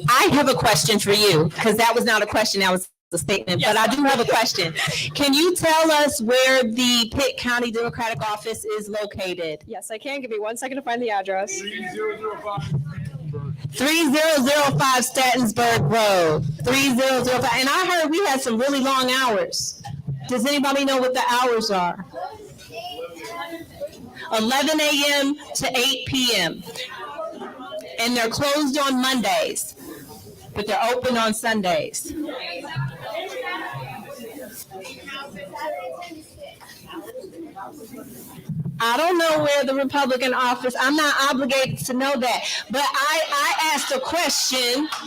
I have a question for you, because that was not a question, that was a statement, but I do have a question. Can you tell us where the Pitt County Democratic office is located? Yes, I can. Give me 1 second to find the address. 3005 Statensburg Road, 3005. And I heard we had some really long hours. Does anybody know what the hours are? 11 a.m. to 8 p.m. And they're closed on Mondays, but they're open on Sundays. I don't know where the Republican office, I'm not obligated to know that, but I asked a question and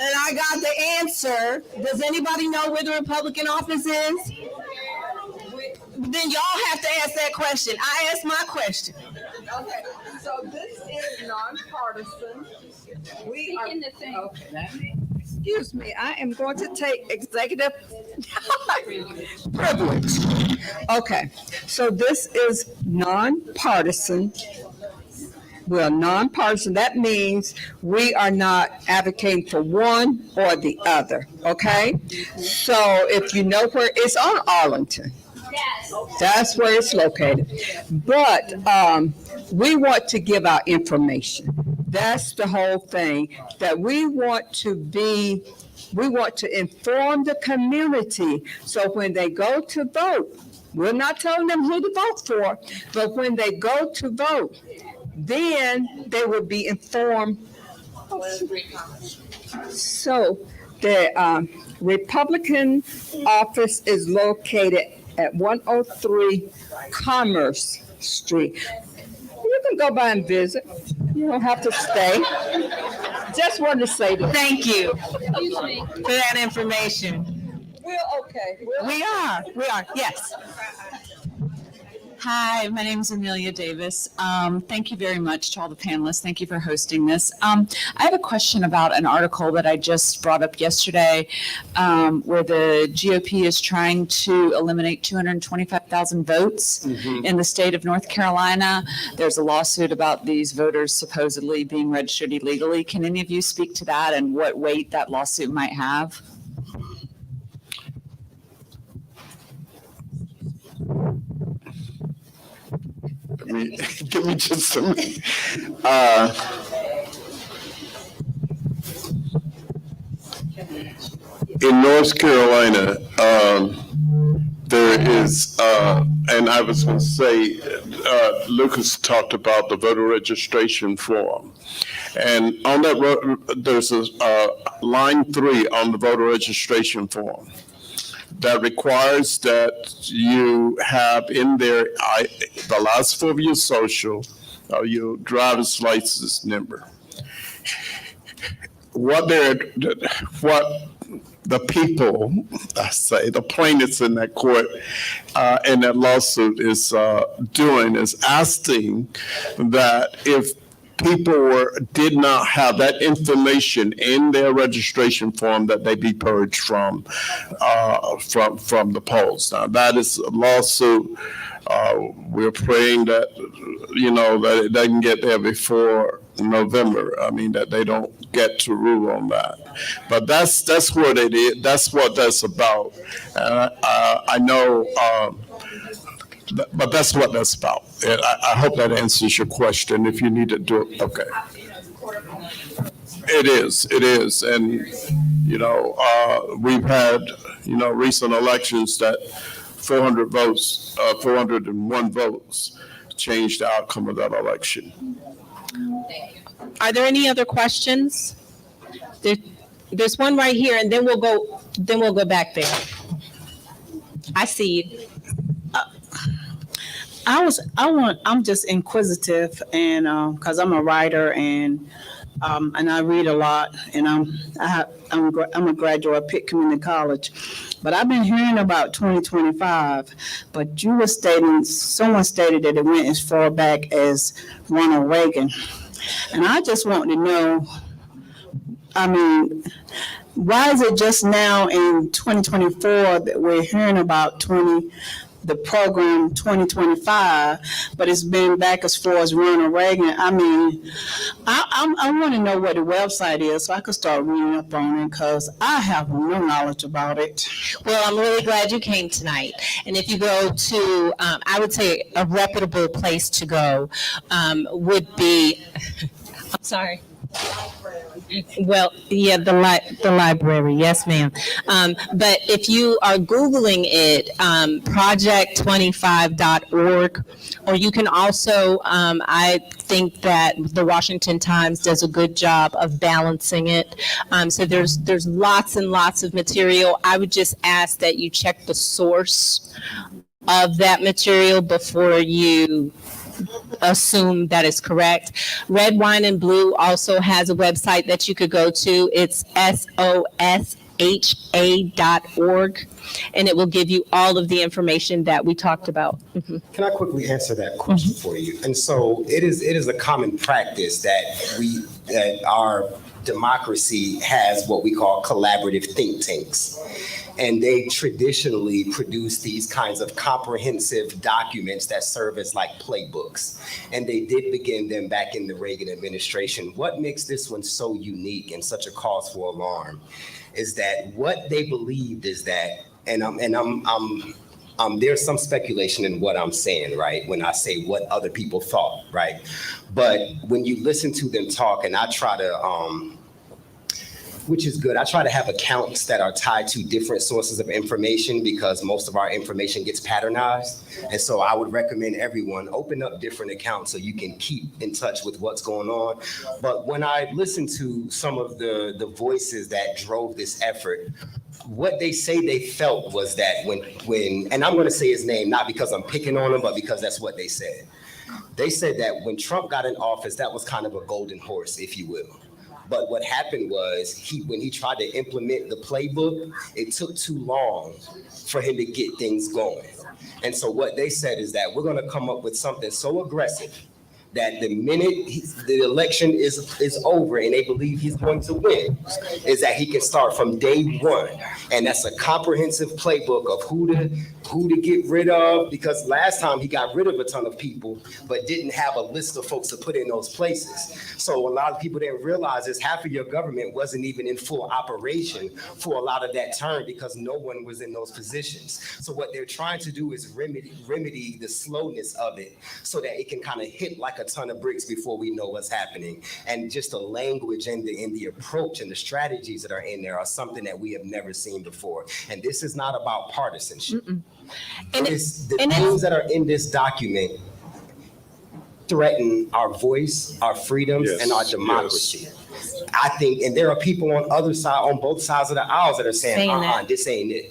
I got the answer. Does anybody know where the Republican office is? Then y'all have to ask that question. I asked my question. Okay, so this is nonpartisan. We are, okay, excuse me, I am going to take executive privilege. Okay, so this is nonpartisan. We're nonpartisan. That means we are not advocating for one or the other, okay? So if you know where, it's on Arlington. Yes. That's where it's located. But we want to give our information. That's the whole thing, that we want to inform the community. So when they go to vote, we're not telling them who to vote for, but when they go to vote, then they will be informed. So the Republican office is located at 103 Commerce Street. You can go by and visit. You don't have to stay. Just wanted to say that. Thank you for that information. We're okay. We are, yes. Hi, my name is Amelia Davis. Thank you very much to all the panelists. Thank you for hosting this. I have a question about an article that I just brought up yesterday where the GOP is trying to eliminate 225,000 votes in the state of North Carolina. There's a lawsuit about these voters supposedly being registered illegally. Can any of you speak to that and what weight that lawsuit might have? Give me just a minute. In North Carolina, there is, and I was going to say, Lucas talked about the voter registration form. And on that, there's a line 3 on the voter registration form that requires that you have in there the last 4 of your social, your driver's license number. What the people, I say, the plaintiffs in that court, in that lawsuit is doing is asking that if people did not have that information in their registration form, that they be purged from the polls. Now, that is a lawsuit. We're praying that, that it doesn't get there before November. I mean, that they don't get to rule on that. But that's what it is. That's what that's about. And I know, but that's what that's about. I hope that answers your question. If you need to do it, okay. It is. And, we've had, recent elections that 401 votes changed the outcome of that election. Are there any other questions? There's one right here, and then we'll go back there. I see you. I'm just inquisitive, and because I'm a writer and I read a lot, and I'm a graduate of Pitt Community College, but I've been hearing about 2025. But you were someone stated that it went as far back as Ronald Reagan, and I just want to know I mean, why is it just now in 2024 that we're hearing about the program 2025, but it's been back as far as Ronald Reagan? I mean, I want to know what the website is so I could start reading up on it because I have no knowledge about it. Well, I'm really glad you came tonight. And if you go to, I would say a reputable place to go would be, I'm sorry. Well, yeah, the library, yes, ma'am. But if you are Googling it, project25.org, or you can also, I think that the Washington Times does a good job of balancing it. So there's lots and lots of material. I would just ask that you check the source of that material before you assume that is correct. Red, Wine, and Blue also has a website that you could go to. It's SOSHA.org, and it will give you all of the information that we talked about. Can I quickly answer that question for you? And so it is a common practice that our democracy has what we call collaborative think tanks. And they traditionally produce these kinds of comprehensive documents that serve as like playbooks. And they did begin them back in the Reagan administration. What makes this one so unique and such a cause for alarm is that what they believed is that, there's some speculation in what I'm saying, right? When I say what other people thought, right? But when you listen to them talk, and I try to, which is good. I try to have accounts that are tied to different sources of information because most of our information gets patternized. And so I would recommend everyone open up different accounts so you can keep in touch with what's going on. But when I listen to some of the voices that drove this effort, what they say they felt was that when, and I'm going to say his name, not because I'm picking on him, but because that's what they said. They said that when Trump got in office, that was kind of a golden horse, if you will. But what happened was when he tried to implement the playbook, it took too long for him to get things going. And so what they said is that we're going to come up with something so aggressive that the minute the election is over and they believe he's going to win, is that he can start from day one. And that's a comprehensive playbook of who to get rid of, because last time he got rid of a ton of people, but didn't have a list of folks to put in those places. So a lot of people didn't realize is half of your government wasn't even in full operation for a lot of that term because no one was in those positions. So what they're trying to do is remedy the slowness of it so that it can kind of hit like a ton of bricks before we know what's happening. And just the language and the approach and the strategies that are in there are something that we have never seen before. And this is not about partisanship. And things that are in this document threaten our voice, our freedoms, and our democracy. Yes. I think, and there are people on both sides of the aisles that are saying, this ain't it.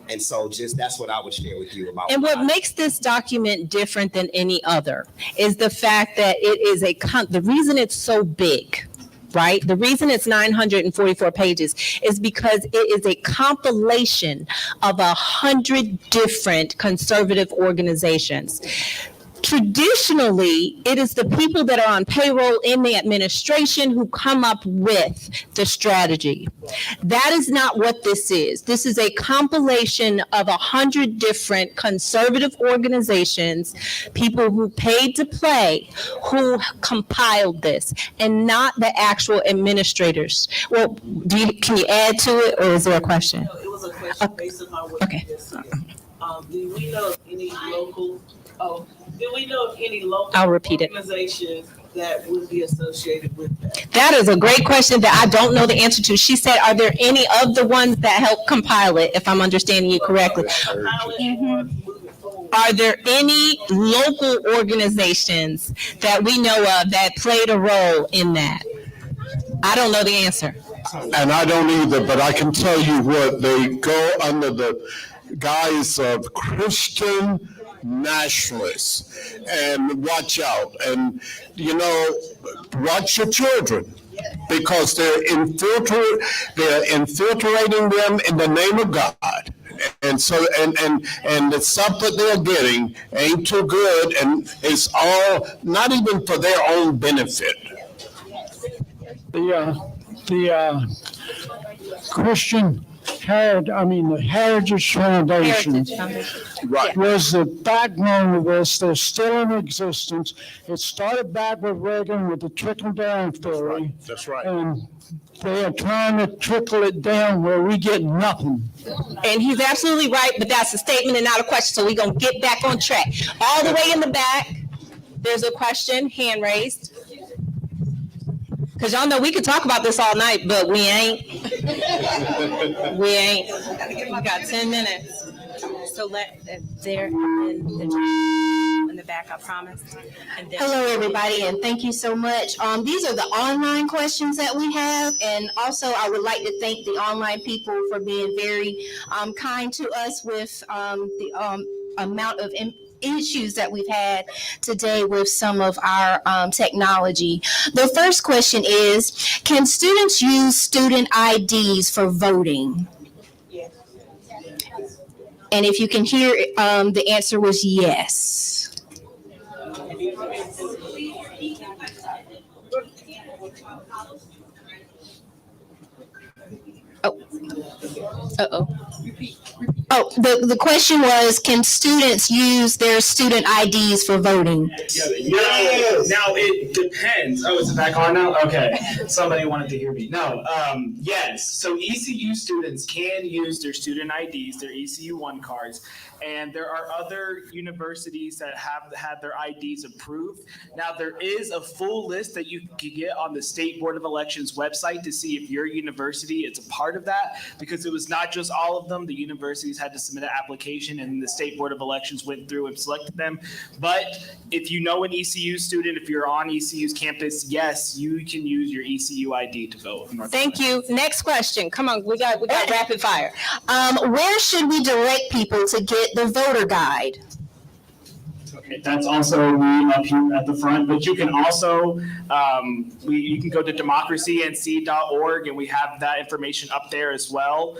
And so that's what I would share with you about. And what makes this document different than any other is the fact that it is the reason it's so big, right? The reason it's 944 pages is because it is a compilation of 100 different conservative organizations. Traditionally, it is the people that are on payroll in the administration who come up with the strategy. That is not what this is. This is a compilation of 100 different conservative organizations, people who paid to play, who compiled this, and not the actual administrators. Well, can you add to it, or is there a question? No, it was a question based on what you just said. Do we know of any local? Do we know of any local organizations that would be associated with that? That is a great question that I don't know the answer to. She said, are there any of the ones that helped compile it, if I'm understanding you correctly? Are there any local organizations that we know of that played a role in that? I don't know the answer. And I don't either, but I can tell you what, they go under the guise of Christian nationalists, and watch out, and watch your children, because they're infiltrating them in the name of God, and so and the stuff that they're getting ain't too good, and it's all not even for their own benefit. the the Heritage Foundation Right. was the backbone of this. They're still in existence. It started back with Reagan with the trickle-down theory. That's right. And they are trying to trickle it down where we get nothing. And he's absolutely right, but that's a statement and not a question, so we're gonna get back on track. All the way in the back, there's a question, hand raised. Because y'all know we could talk about this all night, but we ain't. We ain't. We got 10 minutes. So there in the back, I promise. And then- Hello, everybody, and thank you so much. These are the online questions that we have, and also I would like to thank the online people for being very kind to us with the amount of issues that we've had today with some of our technology. The first question is, can students use student IDs for voting? Yes. And if you can hear, the answer was yes. Oh. Uh-oh. Oh, the question was, can students use their student IDs for voting? Now it depends. Oh, is it back on now? Okay. Somebody wanted to hear me. No. Yes. So ECU students can use their student IDs, their ECU 1 cards, and there are other universities that have had their IDs approved. Now there is a full list that you can get on the State Board of Elections website to see if your university is a part of that, because it was not just all of them. The universities had to submit an application, and the State Board of Elections went through and selected them. But if you know an ECU student, if you're on ECU's campus, yes, you can use your ECU ID to vote. Thank you. Next question. Come on, we got rapid fire. Where should we direct people to get the voter guide? Okay, that's also up here at the front, but you can also, you can go to democracync.org, and we have that information up there as well.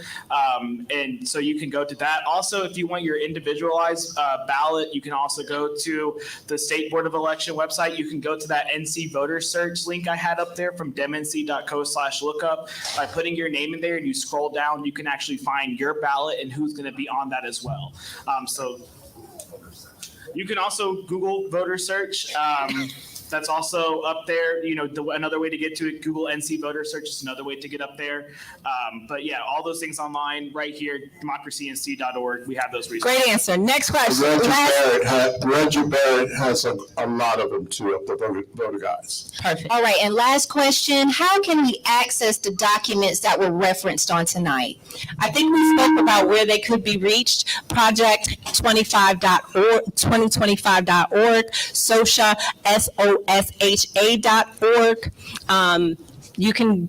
And so you can go to that. Also, if you want your individualized ballot, you can also go to the State Board of Election website. You can go to that NC voter search link I had up there from demnc.co/lookup. By putting your name in there and you scroll down, you can actually find your ballot and who's going to be on that as well. So you can also Google voter search. That's also up there. You know, another way to get to it, Google NC voter search is another way to get up there. But yeah, all those things online right here, democracync.org. We have those resources. Great answer. Next question. Reggie Barrett has a lot of them too, up the voter guides. Perfect. All right, and last question. How can we access the documents that were referenced on tonight? I think we spoke about where they could be reached. Project25.org, 2025.org, SOSHA, SOSHA.org. You can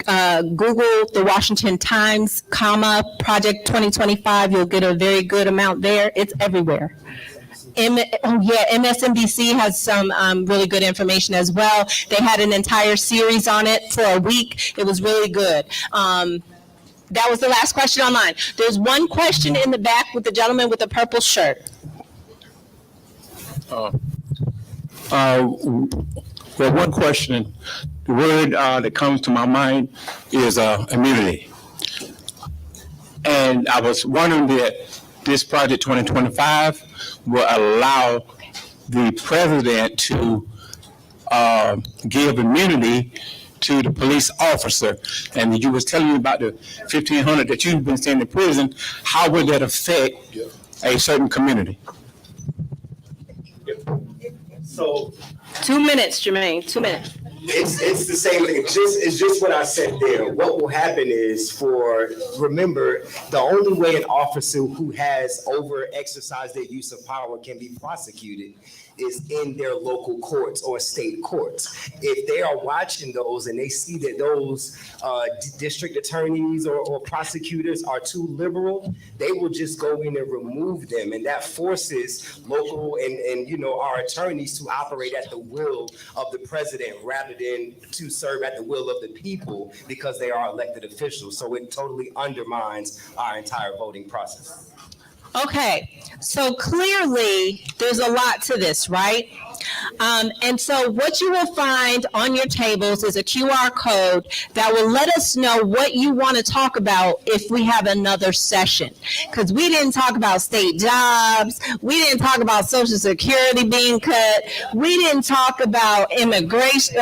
Google the Washington Times, Project 2025. You'll get a very good amount there. It's everywhere. MSNBC has some really good information as well. They had an entire series on it for a week. It was really good. That was the last question online. There's one question in the back with the gentleman with the purple shirt. Well, one question, the word that comes to my mind is immunity. And I was wondering that this Project 2025 will allow the president to give immunity to the police officer. And you was telling me about the 1,500 that you've been staying in prison. How would that affect a certain community? So 2 minutes, Jermaine, 2 minutes. it's the same thing. It's just what I said there. What will happen is remember, the only way an officer who has over exercised their use of power can be prosecuted is in their local courts or state courts. If they are watching those and they see that those district attorneys or prosecutors are too liberal, they will just go in and remove them. And that forces local and our attorneys to operate at the will of the president rather than to serve at the will of the people because they are elected officials. So it totally undermines our entire voting process. Okay, so clearly there's a lot to this, right? And so what you will find on your tables is a QR code that will let us know what you want to talk about if we have another session. Because we didn't talk about state jobs. We didn't talk about Social Security being cut. We didn't talk about immigration,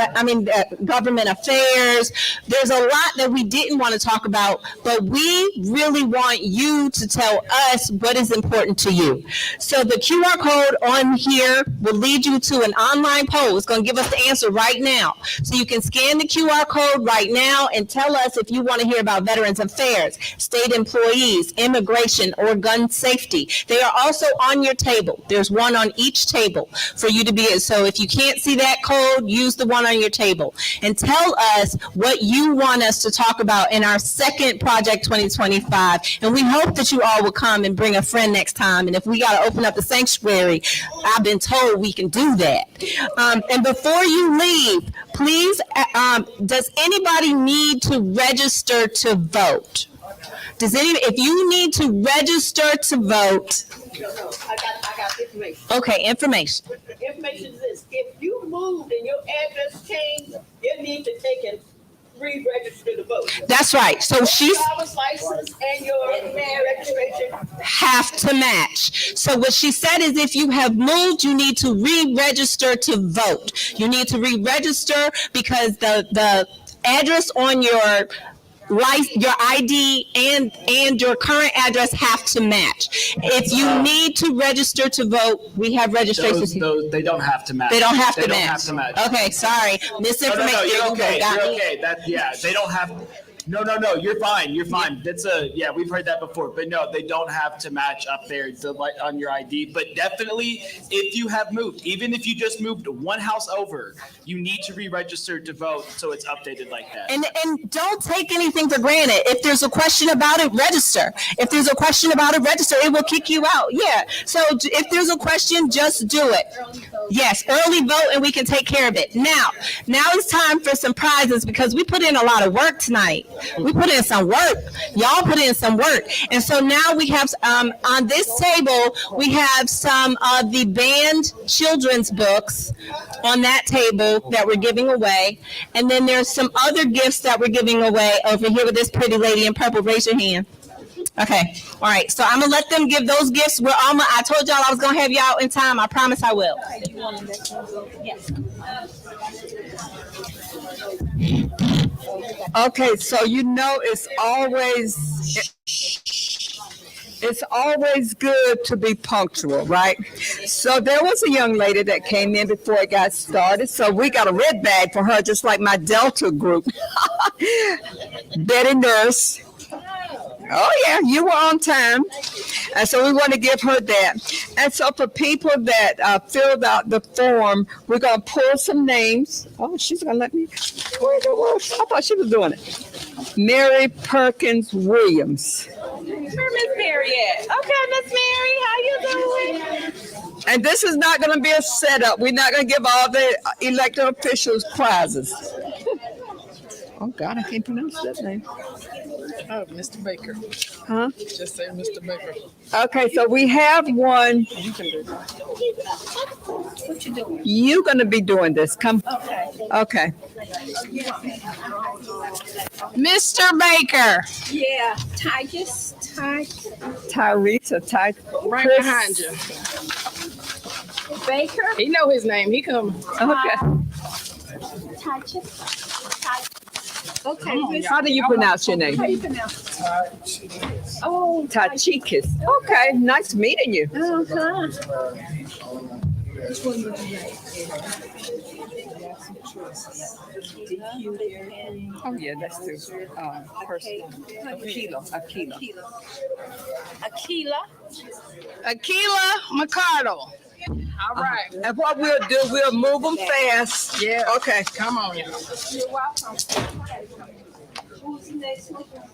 government affairs. There's a lot that we didn't want to talk about, but we really want you to tell us what is important to you. So the QR code on here will lead you to an online poll. It's going to give us the answer right now. So you can scan the QR code right now and tell us if you want to hear about Veterans Affairs, state employees, immigration, or gun safety. They are also on your table. There's one on each table for you to be in. So if you can't see that code, use the one on your table and tell us what you want us to talk about in our second Project 2025. And we hope that you all will come and bring a friend next time. And if we got to open up the sanctuary, I've been told we can do that. And before you leave, please, does anybody need to register to vote? If you need to register to vote? I got information. Okay, information. Information is this: if you moved and your address changed, you need to take and re-register to vote. That's right. So she's driver's license and your registration have to match. So what she said is if you have moved, you need to re-register to vote. You need to re-register because the address on your ID and your current address have to match. If you need to register to vote, we have registrations. Those they don't have to match. They don't have They to don't match. have to match. Okay, sorry. Misinformation. No, you're okay. Got You're me. okay. They don't have. No, you're fine. You're fine. We've heard that before. But no, they don't have to match up there on your ID. But definitely, if you have moved, even if you just moved one house over, you need to re-register to vote so it's updated like that. And don't take anything for granted. If there's a question about it, register. If there's a question about it, register. It will kick you out. Yeah. So if there's a question, just do it. Yes, early vote and we can take care of it. Now it's time for some prizes because we put in a lot of work tonight. We put in some work. Y'all put in some work. And so now we have, on this table, we have some of the banned children's books on that table that we're giving away. And then there's some other gifts that we're giving away over here with this pretty lady in purple. Raise your hand. Okay. All right. So I'm going to let them give those gifts. I told y'all I was going to have y'all in time. I promise I will. Yes. Okay, so it's always good to be punctual, right? So there was a young lady that came in before it got started, so we got a red bag for her, just like my Delta group. Betty Nurse. Oh, yeah, you were on time. And so we want to give her that. And so for people that filled out the form, we're going to pull some names. Oh, she's going to let me. I thought she was doing it. Mary Perkins Williams. Where Miss Mary at? Okay, Miss Mary, how you doing? And this is not going to be a setup. We're not going to give all the elected officials prizes. Oh, God, I can't pronounce that name. Oh, Mr. Baker. Huh? Just say Mr. Baker. Okay, so we have one. You can do it. What you doing? You're going to be doing this. Come. Okay. Mr. Baker. Yeah, Tyrese or Ty. Right Chris. behind you. Baker. He know his name. He coming. Okay. Okay. How do you pronounce your name? How do you pronounce it? Oh, Tachikis. Okay, nice meeting you. Oh, yeah, that's the person. Akila Mercado. All right. And what we'll do, we'll move them fast. Yeah. Okay. Come on. You're welcome.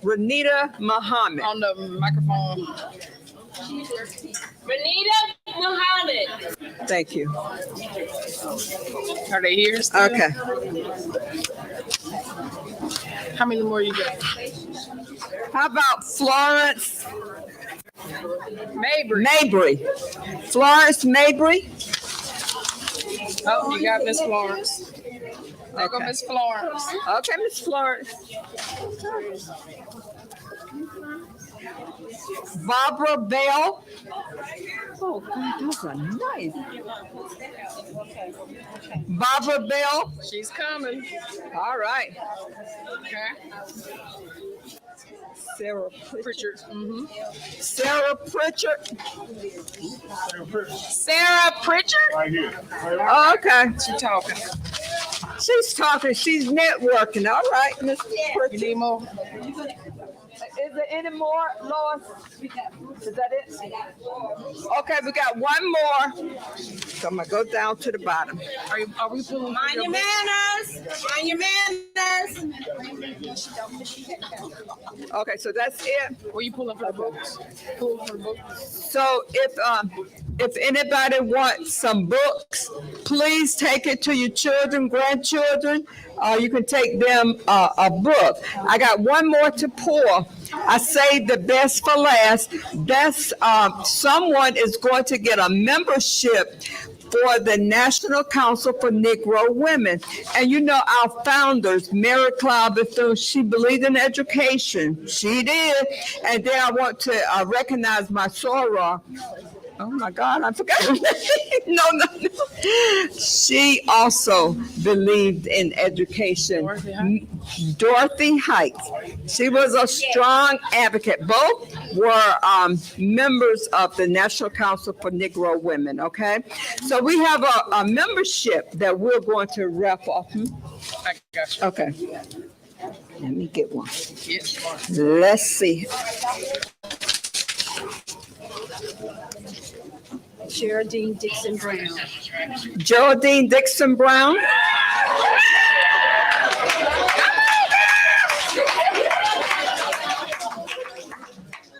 Renita Muhammad. On the microphone. Renita Muhammad. Thank you. Are they here still? Okay. How many more you got? How about Florence Mabry. Mabry? Florence Mabry. Oh, you got Miss Florence. There go Miss Florence. Okay, Miss Florence. Barbara Bell. Oh, God, those are nice. Barbara Bell. She's coming. All right. Okay. Sarah Pritchard. Mm-hmm. Sarah Pritchard. Sarah Pritchard? Right here. Oh, okay. She's talking. She's talking. She's networking. All right, Miss You Pritchard. need more? Is there any more, Lois? Is that it? Okay, we got one more. So I'm gonna go down to the bottom. Are we pulling? Mind your manners. Mind your manners. Okay, so that's it. Were you pulling for the books? Pulling for the books. So if anybody wants some books, please take it to your children, grandchildren. You can take them a book. I got one more to pour. I saved the best for last. Someone is going to get a membership for the National Council for Negro Women. And you know, our founders, Mary Cloud Bethune, she believed in education. She did. And then I want to recognize my soror. Oh my God, I forgot her name. No. She also believed in education. Dorothy Heights. She was a strong advocate. Both were members of the National Council for Negro Women, okay? So we have a membership that we're going to wrap up. I got you. Okay. Let me get one. Yes. Let's see. Geraldine Dixon Brown. Geraldine Dixon Brown.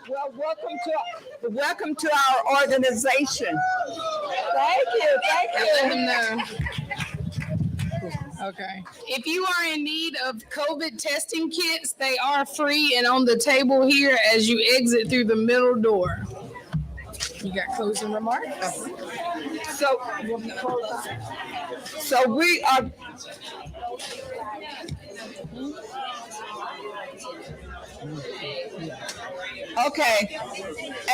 Well, welcome to our organization. Thank you. Let them know. Okay. If you are in need of COVID testing kits, they are free and on the table here as you exit through the middle door. You got closing remarks? So we are. Okay,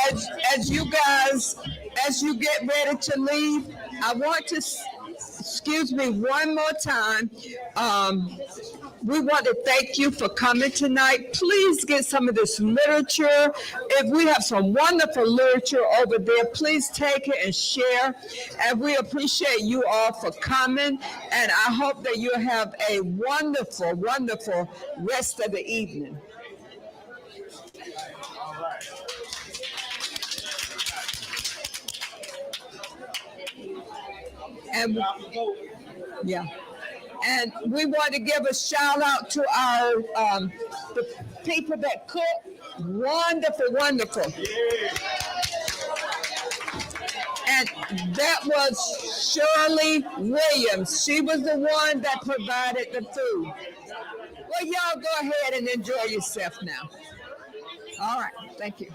as you get ready to leave, I want to, excuse me one more time. We want to thank you for coming tonight. Please get some of this literature. If we have some wonderful literature over there, please take it and share. And we appreciate you all for coming. And I hope that you have a wonderful, wonderful rest of the evening. And yeah. And we want to give a shout out to our the people that cook. Wonderful. And that was Shirley Williams. She was the one that provided the food. Well, y'all go ahead and enjoy yourself now. All right. Thank you.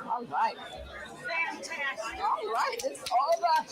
All right. All right. It's over.